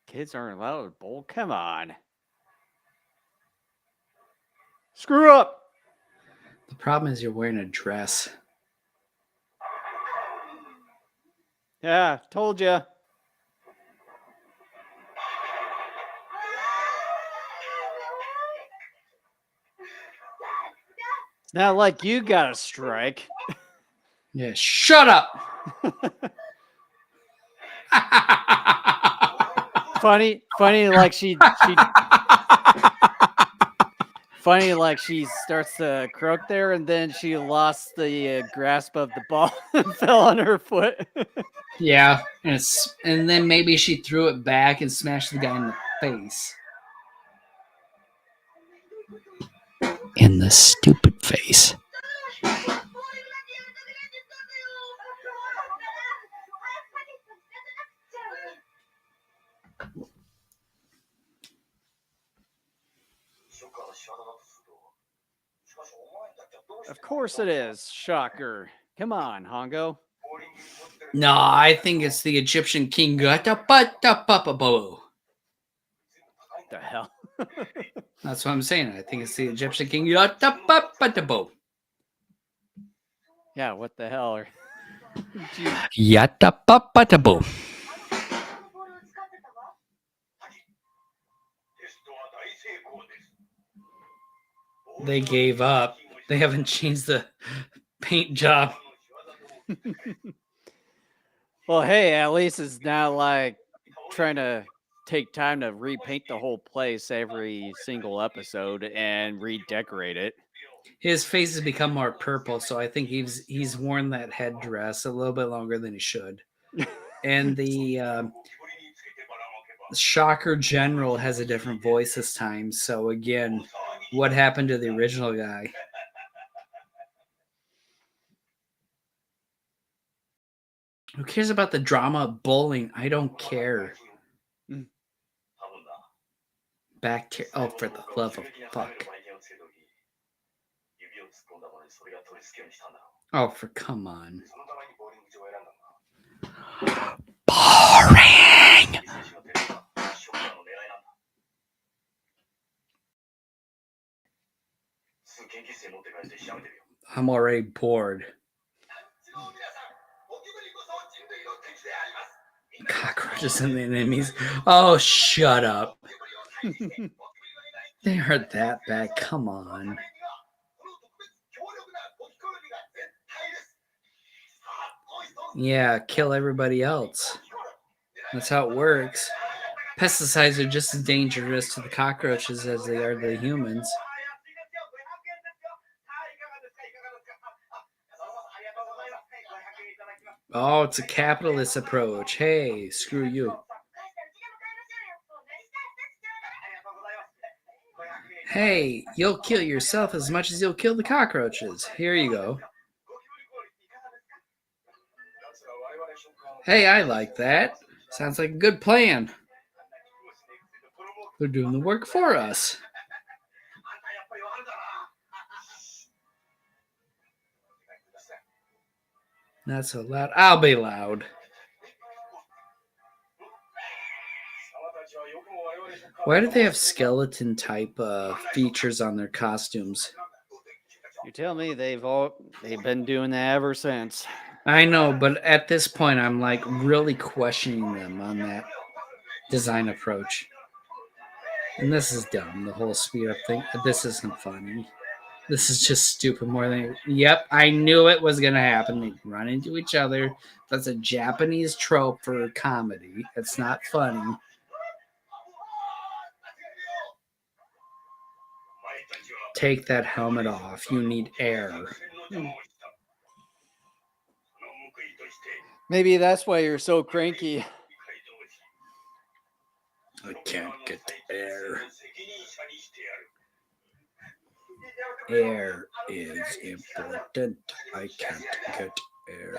Speaker 2: Kids aren't allowed to bowl. Come on. Screw up.
Speaker 1: The problem is you're wearing a dress.
Speaker 2: Yeah, told you. It's not like you got a strike.
Speaker 1: Yeah, shut up.
Speaker 2: Funny like she funny like she starts to croak there and then she lost the grasp of the ball and fell on her foot.
Speaker 1: Yeah, and then maybe she threw it back and smashed the guy in the face. In the stupid face.
Speaker 2: Of course it is. Shocker. Come on, Hongo.
Speaker 1: No, I think it's the Egyptian king.
Speaker 2: The hell?
Speaker 1: That's what I'm saying. I think it's the Egyptian king.
Speaker 2: Yeah, what the hell?
Speaker 1: They gave up. They haven't changed the paint job.
Speaker 2: Well, hey, at least it's not like trying to take time to repaint the whole place every single episode and redecorate it.
Speaker 1: His face has become more purple, so I think he's worn that headdress a little bit longer than he should. And the Shocker General has a different voice this time. So again, what happened to the original guy? Who cares about the drama of bowling? I don't care. Oh, for the love of fuck. Oh, come on. Boring. I'm already bored. Cockroaches and the enemies. Oh, shut up. They aren't that bad. Come on. Yeah, kill everybody else. That's how it works. Pesticides are just as dangerous to the cockroaches as they are to the humans. Oh, it's a capitalist approach. Hey, screw you. Hey, you'll kill yourself as much as you'll kill the cockroaches. Here you go. Hey, I like that. Sounds like a good plan. They're doing the work for us. Not so loud. I'll be loud. Why do they have skeleton type features on their costumes?
Speaker 2: You tell me they've been doing that ever since.
Speaker 1: I know, but at this point, I'm like really questioning them on that design approach. And this is dumb, the whole speed up thing. This isn't funny. This is just stupid more than. Yep, I knew it was going to happen. They run into each other. That's a Japanese trope for comedy. It's not funny. Take that helmet off. You need air.
Speaker 2: Maybe that's why you're so cranky.
Speaker 1: I can't get air. Air is important. I can't get air.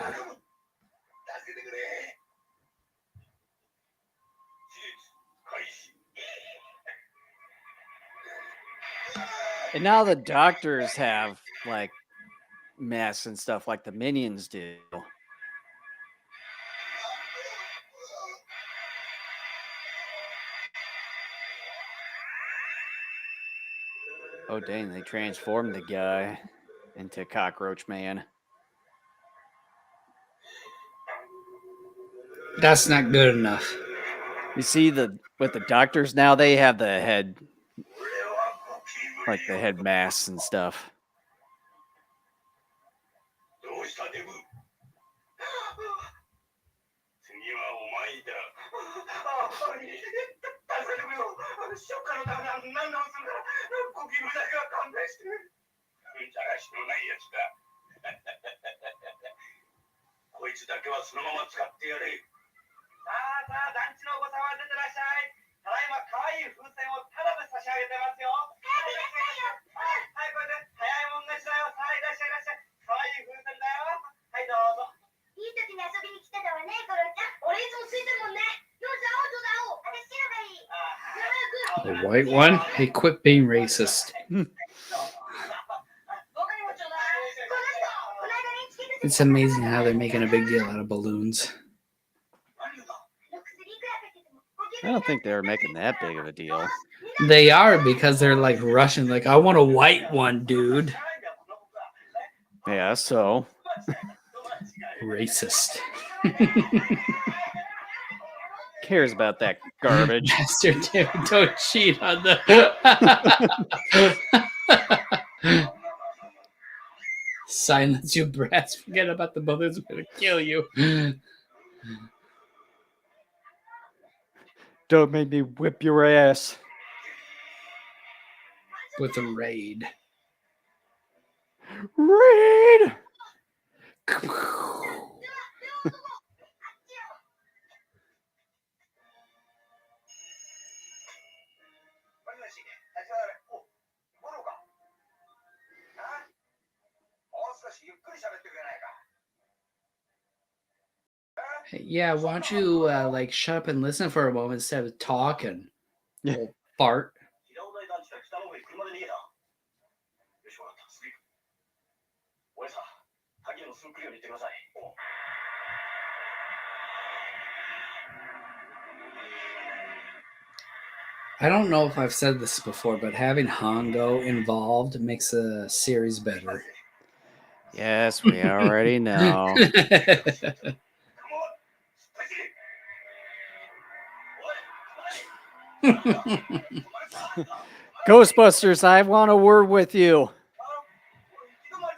Speaker 2: And now the doctors have like masks and stuff like the minions do. Oh dang, they transformed the guy into Cockroach Man.
Speaker 1: That's not good enough.
Speaker 2: You see with the doctors now, they have the head, like the head masks and stuff.
Speaker 1: The white one? Hey, quit being racist. It's amazing how they're making a big deal out of balloons.
Speaker 2: I don't think they were making that big of a deal.
Speaker 1: They are, because they're like rushing, like, I want a white one, dude.
Speaker 2: Yeah, so.
Speaker 1: Racist.
Speaker 2: Cares about that garbage.
Speaker 1: Master David, don't cheat on the. Silence, you brats. Forget about the balloons. I'm going to kill you.
Speaker 2: Don't make me whip your ass.
Speaker 1: With a raid.
Speaker 2: Raid!
Speaker 1: Hey, yeah, why don't you like shut up and listen for a moment instead of talking?
Speaker 2: Yeah.
Speaker 1: Little fart. I don't know if I've said this before, but having Hongo involved makes a series better.
Speaker 2: Yes, we already know. Ghostbusters, I want a word with you.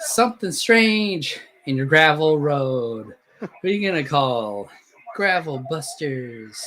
Speaker 1: Something strange in your gravel road. What are you going to call? Gravel Busters.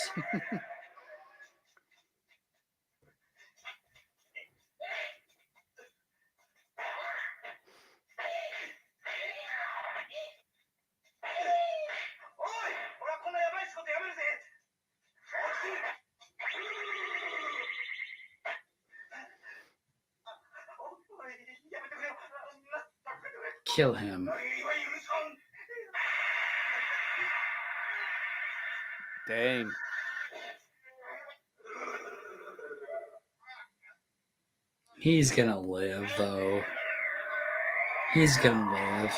Speaker 1: Kill him.
Speaker 2: Dang.
Speaker 1: He's gonna live, though. He's gonna live.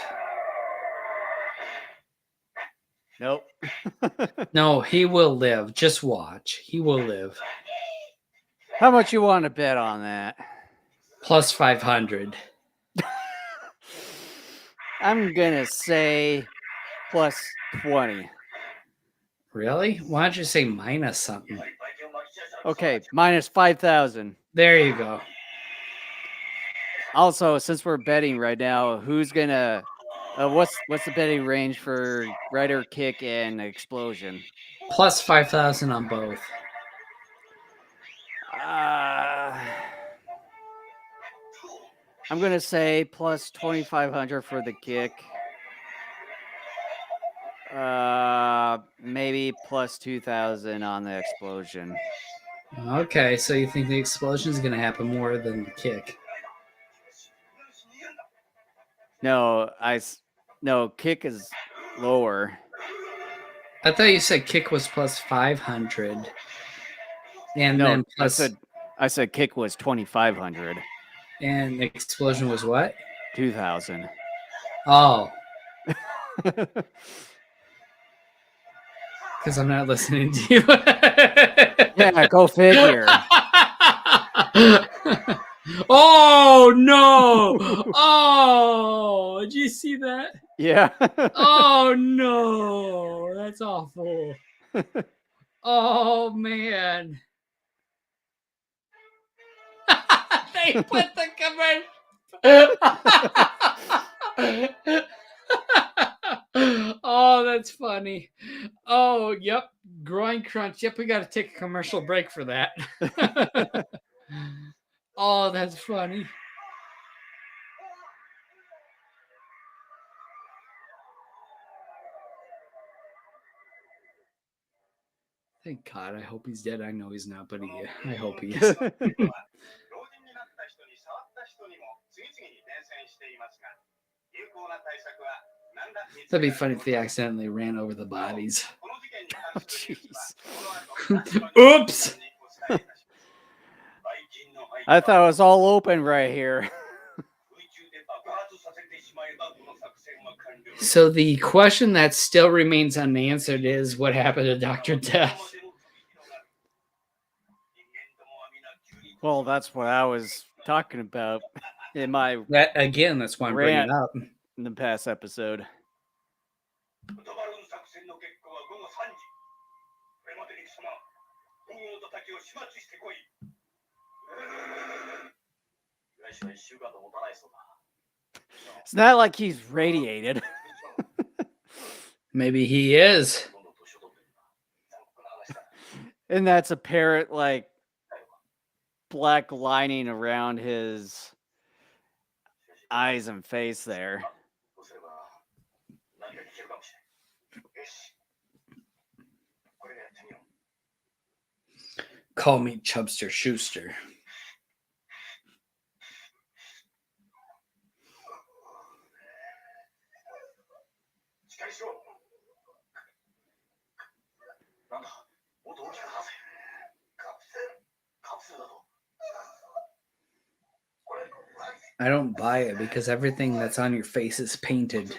Speaker 2: Nope.
Speaker 1: No, he will live. Just watch. He will live.
Speaker 2: How much you want to bet on that?
Speaker 1: Plus 500.
Speaker 2: I'm gonna say plus 20.
Speaker 1: Really? Why don't you say minus something?
Speaker 2: Okay, minus 5,000.
Speaker 1: There you go.
Speaker 2: Also, since we're betting right now, who's gonna? What's the betting range for Rider, Kick, and Explosion?
Speaker 1: Plus 5,000 on both.
Speaker 2: I'm gonna say plus 2,500 for the Kick. Maybe plus 2,000 on the Explosion.
Speaker 1: Okay, so you think the explosion is going to happen more than the kick?
Speaker 2: No, Kick is lower.
Speaker 1: I thought you said kick was plus 500. And
Speaker 2: No,
Speaker 1: then plus,
Speaker 2: I said Kick was 2,500.
Speaker 1: and explosion was what?
Speaker 2: 2,000.
Speaker 1: Oh, because I'm not listening to you.
Speaker 2: Yeah, go figure.
Speaker 1: Oh no! Oh, did you see that?
Speaker 2: Yeah.
Speaker 1: Oh no, that's awful. Oh man. They put the commercial. Oh, that's funny. Oh, yep. Groin crunch. Yep, we got to take a commercial break for that. Oh, that's funny. Thank God. I hope he's dead. I know he's not, but I hope he is. That'd be funny if they accidentally ran over the bodies.
Speaker 2: Oh, jeez.
Speaker 1: Oops.
Speaker 2: I thought it was all open right here.
Speaker 1: So the question that still remains unanswered is what happened to Dr. Death?
Speaker 2: Well, that's what I was talking about in my
Speaker 1: That's why I'm bringing it up.
Speaker 2: in the past episode. It's not like he's radiated.
Speaker 1: Maybe he is.
Speaker 2: And that's apparent, like, black lining around his eyes and face there.
Speaker 1: Call me Chubster Schuster. I don't buy it because everything that's on your face is painted.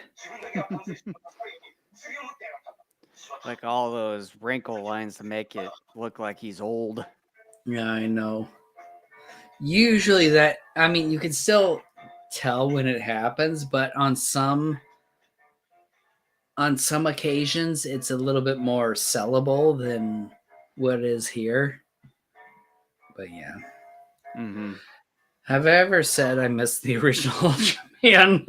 Speaker 2: Like all those wrinkle lines to make it look like he's old.
Speaker 1: Yeah, I know. Usually you can still tell when it happens, but on some occasions it's a little bit more sellable than what is here. But yeah.
Speaker 2: Mm-hmm.
Speaker 1: Have I ever said I miss the original Ultraman?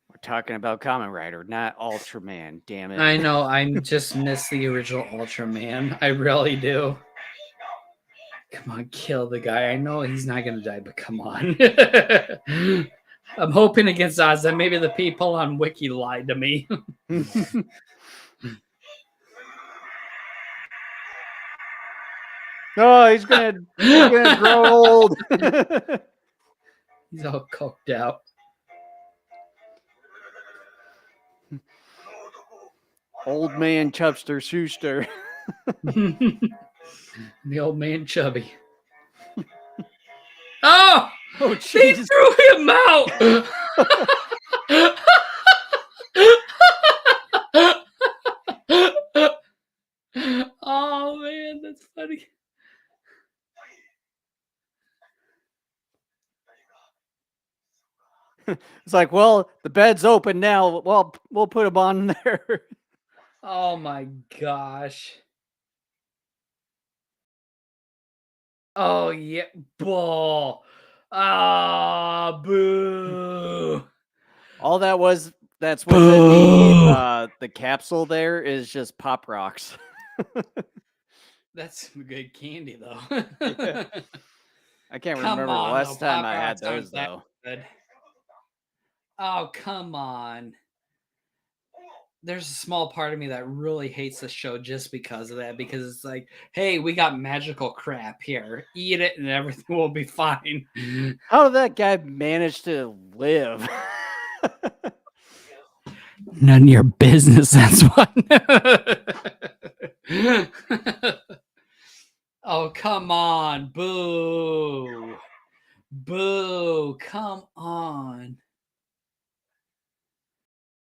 Speaker 2: We're talking about Kamen Rider, not Ultraman, damn it.
Speaker 1: I know, I just miss the original Ultraman. I really do. Come on, kill the guy. I know he's not going to die, but come on. I'm hoping against odds that maybe the people on Wiki lied to me.
Speaker 2: Oh, he's gonna grow old.
Speaker 1: He's all coked out.
Speaker 2: Old man Chubster Schuster.
Speaker 1: The old man Chubby. Oh!
Speaker 2: Oh,
Speaker 1: They
Speaker 2: jeez.
Speaker 1: threw him out! funny.
Speaker 2: It's like, well, the bed's open now. Well, we'll put him on there.
Speaker 1: Oh my gosh. Oh yeah, bull. Ah, boo.
Speaker 2: All that's within
Speaker 1: Boo.
Speaker 2: the capsule there is just Pop Rocks.
Speaker 1: That's some good candy though.
Speaker 2: Yeah. I can't
Speaker 1: Come
Speaker 2: remember the
Speaker 1: on,
Speaker 2: last
Speaker 1: though.
Speaker 2: time
Speaker 1: Pop
Speaker 2: I had
Speaker 1: Rocks
Speaker 2: those
Speaker 1: aren't that
Speaker 2: though.
Speaker 1: good. Oh, come on. There's a small part of me that really hates the show just because of that. Because it's like, hey, we got magical crap here. Eat it and everything will be fine.
Speaker 2: How did that guy manage to live?
Speaker 1: None of your business, that's what. Oh, come on. Boo. Boo. Come on.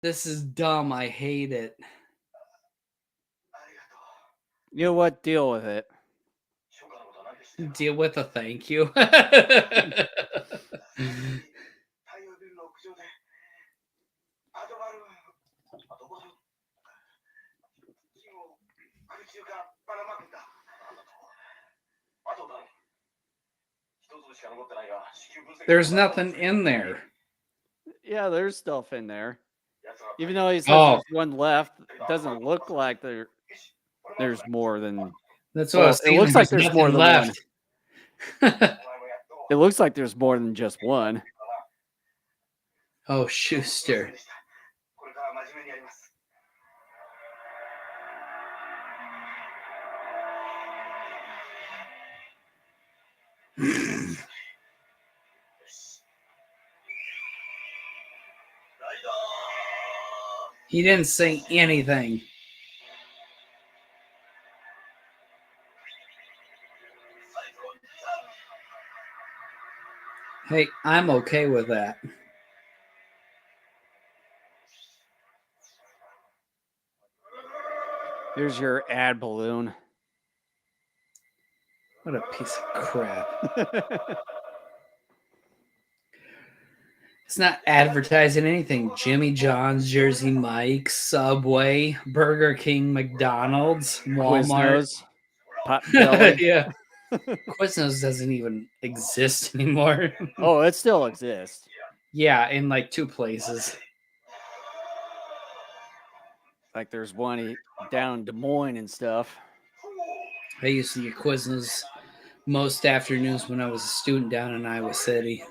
Speaker 1: This is dumb. I hate it.
Speaker 2: You know what? Deal with it.
Speaker 1: Deal with a thank you. There's nothing in there.
Speaker 2: Yeah, there's stuff in there. Even though he says
Speaker 1: Oh.
Speaker 2: there's one left, it doesn't look like there's more than.
Speaker 1: That's what I was
Speaker 2: It
Speaker 1: saying.
Speaker 2: looks like there's more
Speaker 1: nothing
Speaker 2: than
Speaker 1: left.
Speaker 2: one. It looks like there's more than just one.
Speaker 1: Oh, Schuster. He didn't say anything. Hey, I'm okay with that.
Speaker 2: Here's your ad balloon.
Speaker 1: What a piece of crap. It's not advertising anything. Jimmy John's, Jersey Mike's, Subway, Burger King, McDonald's, Walmart.
Speaker 2: Quiznos, Potbelly.
Speaker 1: Yeah. Quiznos doesn't even exist anymore.
Speaker 2: Oh, it still exists.
Speaker 1: Yeah, in like 2 places.
Speaker 2: Like there's one down in Des Moines and stuff.
Speaker 1: I used to get Quiznos most afternoons when I was a student down in Iowa City.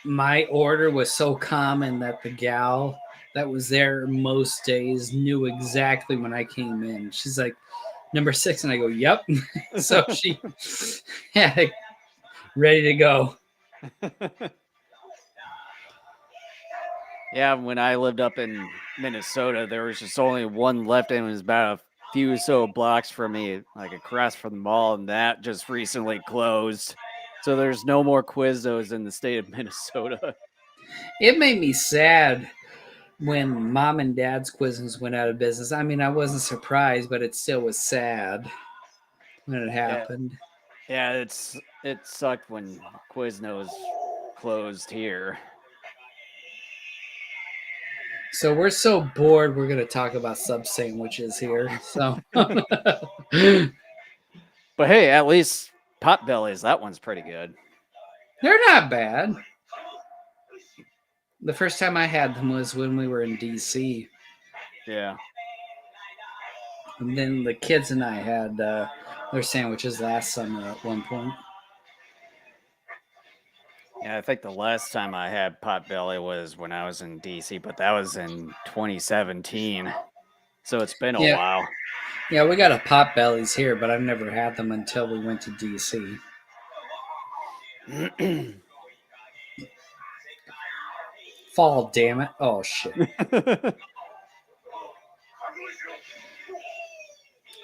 Speaker 1: My order was so common that the gal that was there most days knew exactly when I came in. She's like, number 6, and I go, yep. So she had it ready to go.
Speaker 2: Yeah, when I lived up in Minnesota, there was just only one left, and it was about a few so blocks from me, like across from the mall, and that just recently closed. So there's no more Quiznos in the state of Minnesota.
Speaker 1: It made me sad when Mom and Dad's Quiznos went out of business. I mean, I wasn't surprised, but it still was sad when it happened.
Speaker 2: Yeah, it sucked when Quiznos closed here.
Speaker 1: So we're so bored, we're going to talk about sub sandwiches here. So,
Speaker 2: But hey, at least Potbellies, that one's pretty good.
Speaker 1: they're not bad. The first time I had them was when we were in DC.
Speaker 2: Yeah.
Speaker 1: And then the kids and I had their sandwiches last summer at one point.
Speaker 2: Yeah, I think the last time I had Potbelly was when I was in DC, but that was in 2017. So it's been a while.
Speaker 1: Yeah, we got a Potbellies here, but I've never had them until we went to DC. Fall, damn it. Oh, shit.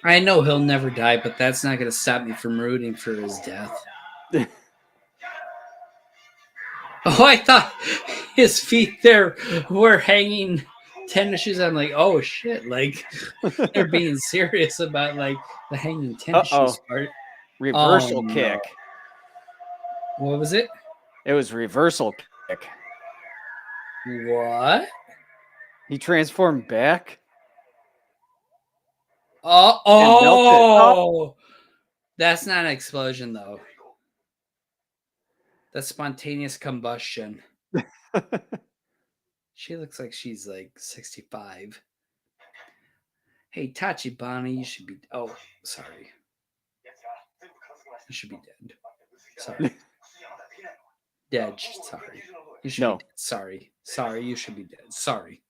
Speaker 1: I know he'll never die, but that's not going to stop me from rooting for his death. Oh, I thought his feet there were hanging tennis shoes. I'm like, oh shit! Like they're being serious about like the hanging tennis shoes part.
Speaker 2: Reversal
Speaker 1: no.
Speaker 2: kick.
Speaker 1: What was it?
Speaker 2: It was reversal kick.
Speaker 1: What?
Speaker 2: He transformed back.
Speaker 1: Oh, that's not an explosion though. That's spontaneous combustion. She looks like she's like 65. Hey, Tachibana, you should be. Oh, sorry. You should be dead. Sorry. Dead. Sorry. You should
Speaker 2: No.
Speaker 1: be dead. Sorry. Sorry. You should be dead. Sorry.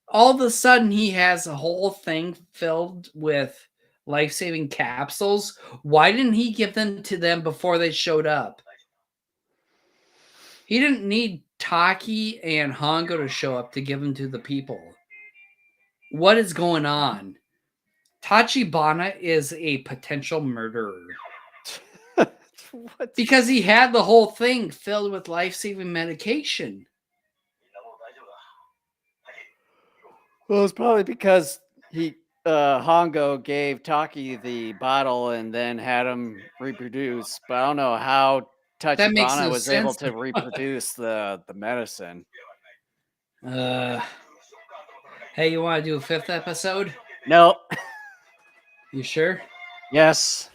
Speaker 1: All of a sudden, he has a whole thing filled with life-saving capsules. Why didn't he give them to them before they showed up? He didn't need Taki and Hongo to show up to give them to the people. What is going on? Tachibana is a potential murderer.
Speaker 2: What?
Speaker 1: Because he had the whole thing filled with life-saving medication.
Speaker 2: Well, it's probably because Hongo gave Taki the bottle and then had him reproduce. But I don't know how
Speaker 1: That makes
Speaker 2: Tachibana
Speaker 1: no
Speaker 2: was able
Speaker 1: sense.
Speaker 2: to reproduce the medicine.
Speaker 1: Hey, you want to do a 5th episode?
Speaker 2: No.
Speaker 1: You sure?
Speaker 2: Yes.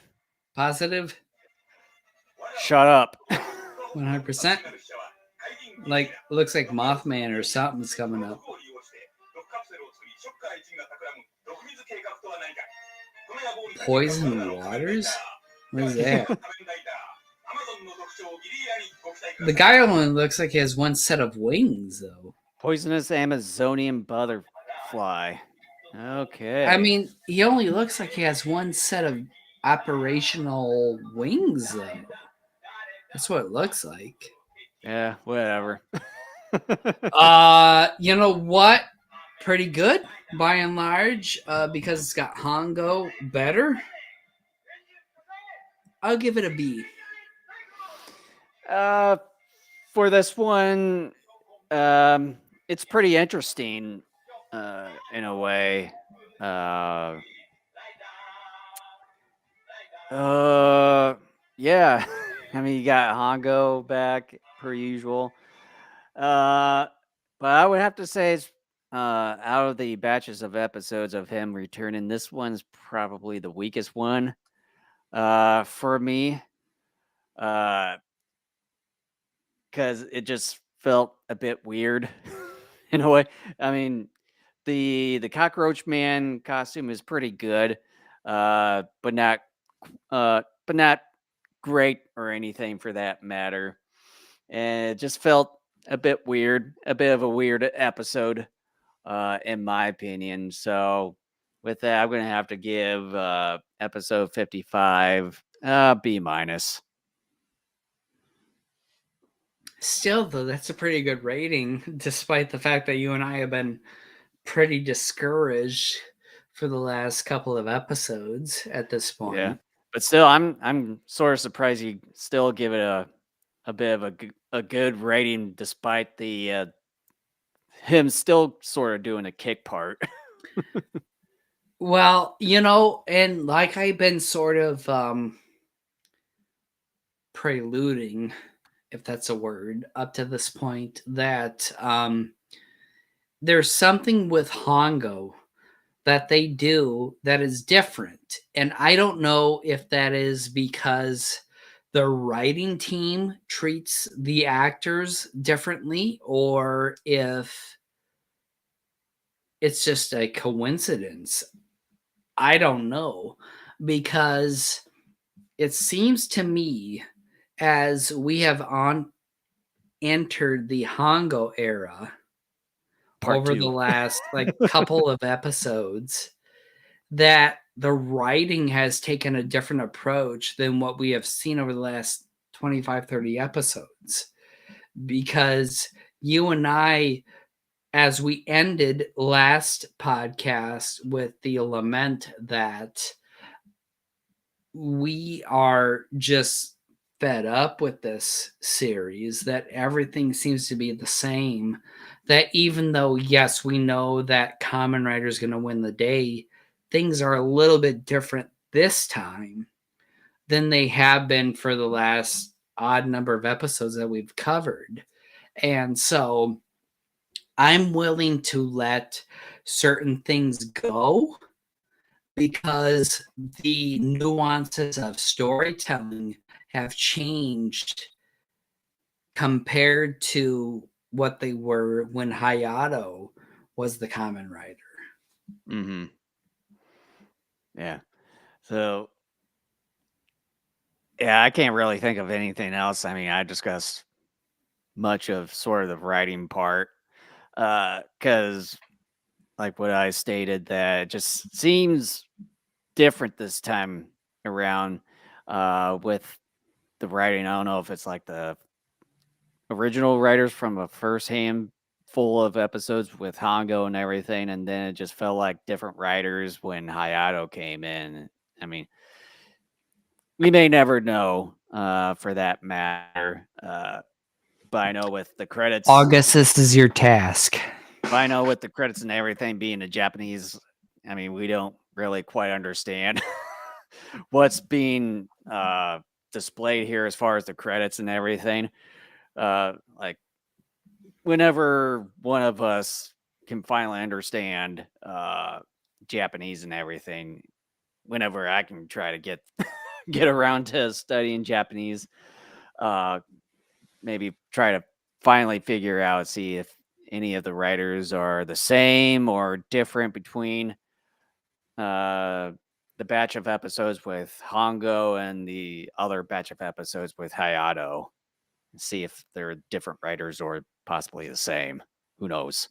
Speaker 1: Positive?
Speaker 2: Shut up.
Speaker 1: 100%? Like, looks like Mothman or something's coming up. Poison waters? What is that? The guy only looks like he has one set of wings, though.
Speaker 2: Poisonous Amazonian butterfly. Okay.
Speaker 1: I mean, he only looks like he has one set of operational wings, though. That's what it looks like.
Speaker 2: Yeah, whatever.
Speaker 1: You know what? Pretty good by and large, because it's got Hongo better. I'll give it a B.
Speaker 2: For this one, it's pretty interesting in a way. Yeah. I mean, you got Hongo back per usual. But I would have to say it's out of the batches of episodes of him returning, this one's probably the weakest one for me. Because it just felt a bit weird in a way. I mean, the Cockroach Man costume is pretty good, but not great or anything for that matter. And it just felt a bit weird, a bit of a weird episode, in my opinion. So with that, I'm gonna have to give episode 55 B minus.
Speaker 1: Still, though, that's a pretty good rating, despite the fact that you and I have been pretty discouraged for the last couple of episodes at this point.
Speaker 2: Yeah, but still, I'm sort of surprised you still give it a bit of a good rating, despite the him still sort of doing a kick part.
Speaker 1: Well, you know, and like I've been sort of preluding, if that's a word, up to this point, that there's something with Hongo that they do that is different. And I don't know if that is because the writing team treats the actors differently or if it's just a coincidence. I don't know, because it seems to me as we have entered the Hongo era
Speaker 2: Part
Speaker 1: over
Speaker 2: two.
Speaker 1: the last like couple of episodes, that the writing has taken a different approach than what we have seen over the last 25, 30 episodes. Because you and I, as we ended last podcast with the lament that we are just fed up with this series, that everything seems to be the same, that even though, yes, we know that Kamen Rider is going to win the day, things are a little bit different this time than they have been for the last odd number of episodes that we've covered. And so I'm willing to let certain things go because the nuances of storytelling have changed compared to what they were when Hayato was the Kamen Rider.
Speaker 2: Mm-hmm. Yeah. So, yeah, I can't really think of anything else. I mean, I discussed much of sort of the writing part because, like what I stated, that it just seems different this time around with the writing. I don't know if it's like the original writers from a first handful of episodes with Hongo and everything, and then it just felt like different writers when Hayato came in. I mean, we may never know for that matter. But I know with the credits,
Speaker 1: August, this is your task.
Speaker 2: I know with the credits and everything being in Japanese, I mean, we don't really quite understand what's being displayed here as far as the credits and everything. Like whenever one of us can finally understand Japanese and everything, whenever I can try to get get around to studying Japanese, maybe try to finally figure out, see if any of the writers are the same or different between the batch of episodes with Hongo and the other batch of episodes with Hayato. See if they're different writers or possibly the same. Who knows?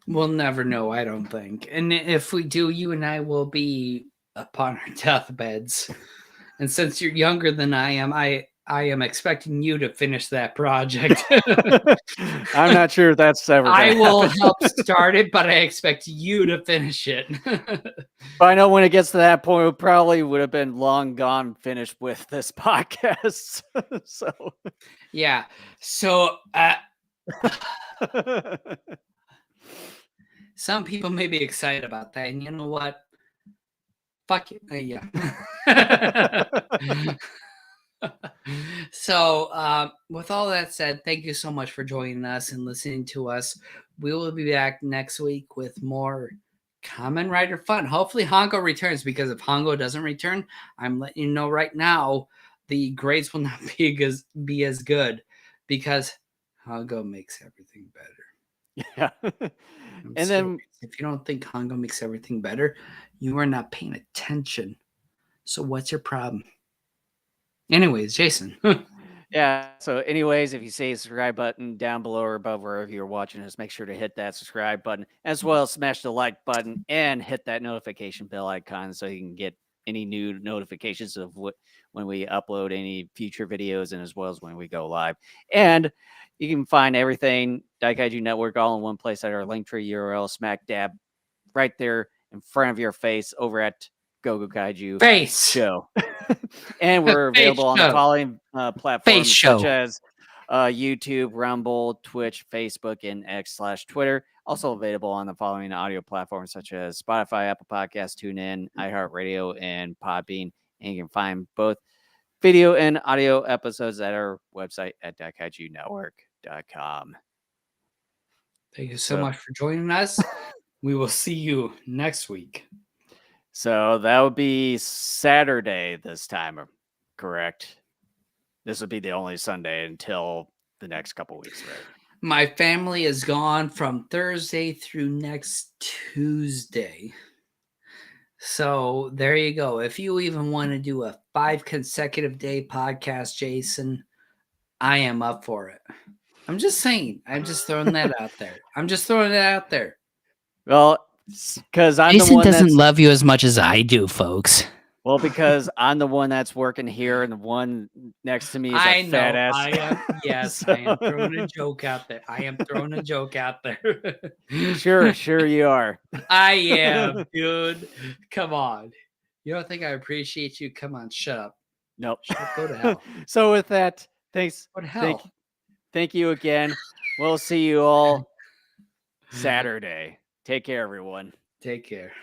Speaker 1: We'll never know, I don't think. And if we do, you and I will be upon our deathbeds. And since you're younger than I am expecting you to finish that project.
Speaker 2: I'm not sure if that's ever gonna
Speaker 1: I will
Speaker 2: happen.
Speaker 1: help start it, but I expect you to finish it.
Speaker 2: But I know when it gets to that point, it probably would have been long gone finished with this podcast. So
Speaker 1: yeah. So some people may be excited about that. And you know what? Fuck it. Yeah. So, with all that said, thank you so much for joining us and listening to us. We will be back next week with more Kamen Rider fun. Hopefully, Hongo returns, because if Hongo doesn't return, I'm letting you know right now, the grades will not be as good, because Hongo makes everything better.
Speaker 2: Yeah.
Speaker 1: I'm
Speaker 2: And
Speaker 1: serious.
Speaker 2: then
Speaker 1: If you don't think Hongo makes everything better, you are not paying attention. So what's your problem? Anyways, Jason.
Speaker 2: yeah. So, anyways, if you see a subscribe button down below or above wherever you're watching us, make sure to hit that subscribe button, as well as smash the like button and hit that notification bell icon so you can get any new notifications of when we upload any future videos, and as well as when we go live. And you can find everything Daikaiju Network all in one place at our Linktree URL, smack dab right there in front of your face over at Go Kaiju
Speaker 1: Face
Speaker 2: Show. And we're
Speaker 1: Face
Speaker 2: available on the
Speaker 1: show.
Speaker 2: following
Speaker 1: Face
Speaker 2: platforms
Speaker 1: show.
Speaker 2: such as YouTube, Rumble, Twitch, Facebook, and X/Twitter. Also available on the following audio platforms such as Spotify, Apple Podcasts, TuneIn, iHeartRadio, and Podbean. And you can find both video and audio episodes at our website at DaikaijuNetwork.com.
Speaker 1: Thank you so much for joining us. We will see you next week.
Speaker 2: So that would be Saturday this time, correct? This would be the only Sunday until the next couple weeks, right?
Speaker 1: My family is gone from Thursday through next Tuesday. So there you go. If you even want to do a 5 consecutive day podcast, Jason, I am up for it. I'm just saying. I'm just throwing that out there.
Speaker 2: Well, because I'm the
Speaker 1: Jason
Speaker 2: one
Speaker 1: doesn't
Speaker 2: that's
Speaker 1: love you as much as I do, folks.
Speaker 2: well, because I'm the one that's working here, and the one next to me is a fat ass.
Speaker 1: I am. Yes, I am throwing a joke out there.
Speaker 2: Sure you are.
Speaker 1: I am, dude. Come on. You don't think I appreciate you? Come on, shut up.
Speaker 2: Nope.
Speaker 1: Go to hell.
Speaker 2: So with that, thanks.
Speaker 1: Go to hell.
Speaker 2: Thank you again. We'll see you all Saturday. Take care, everyone.
Speaker 1: Take care.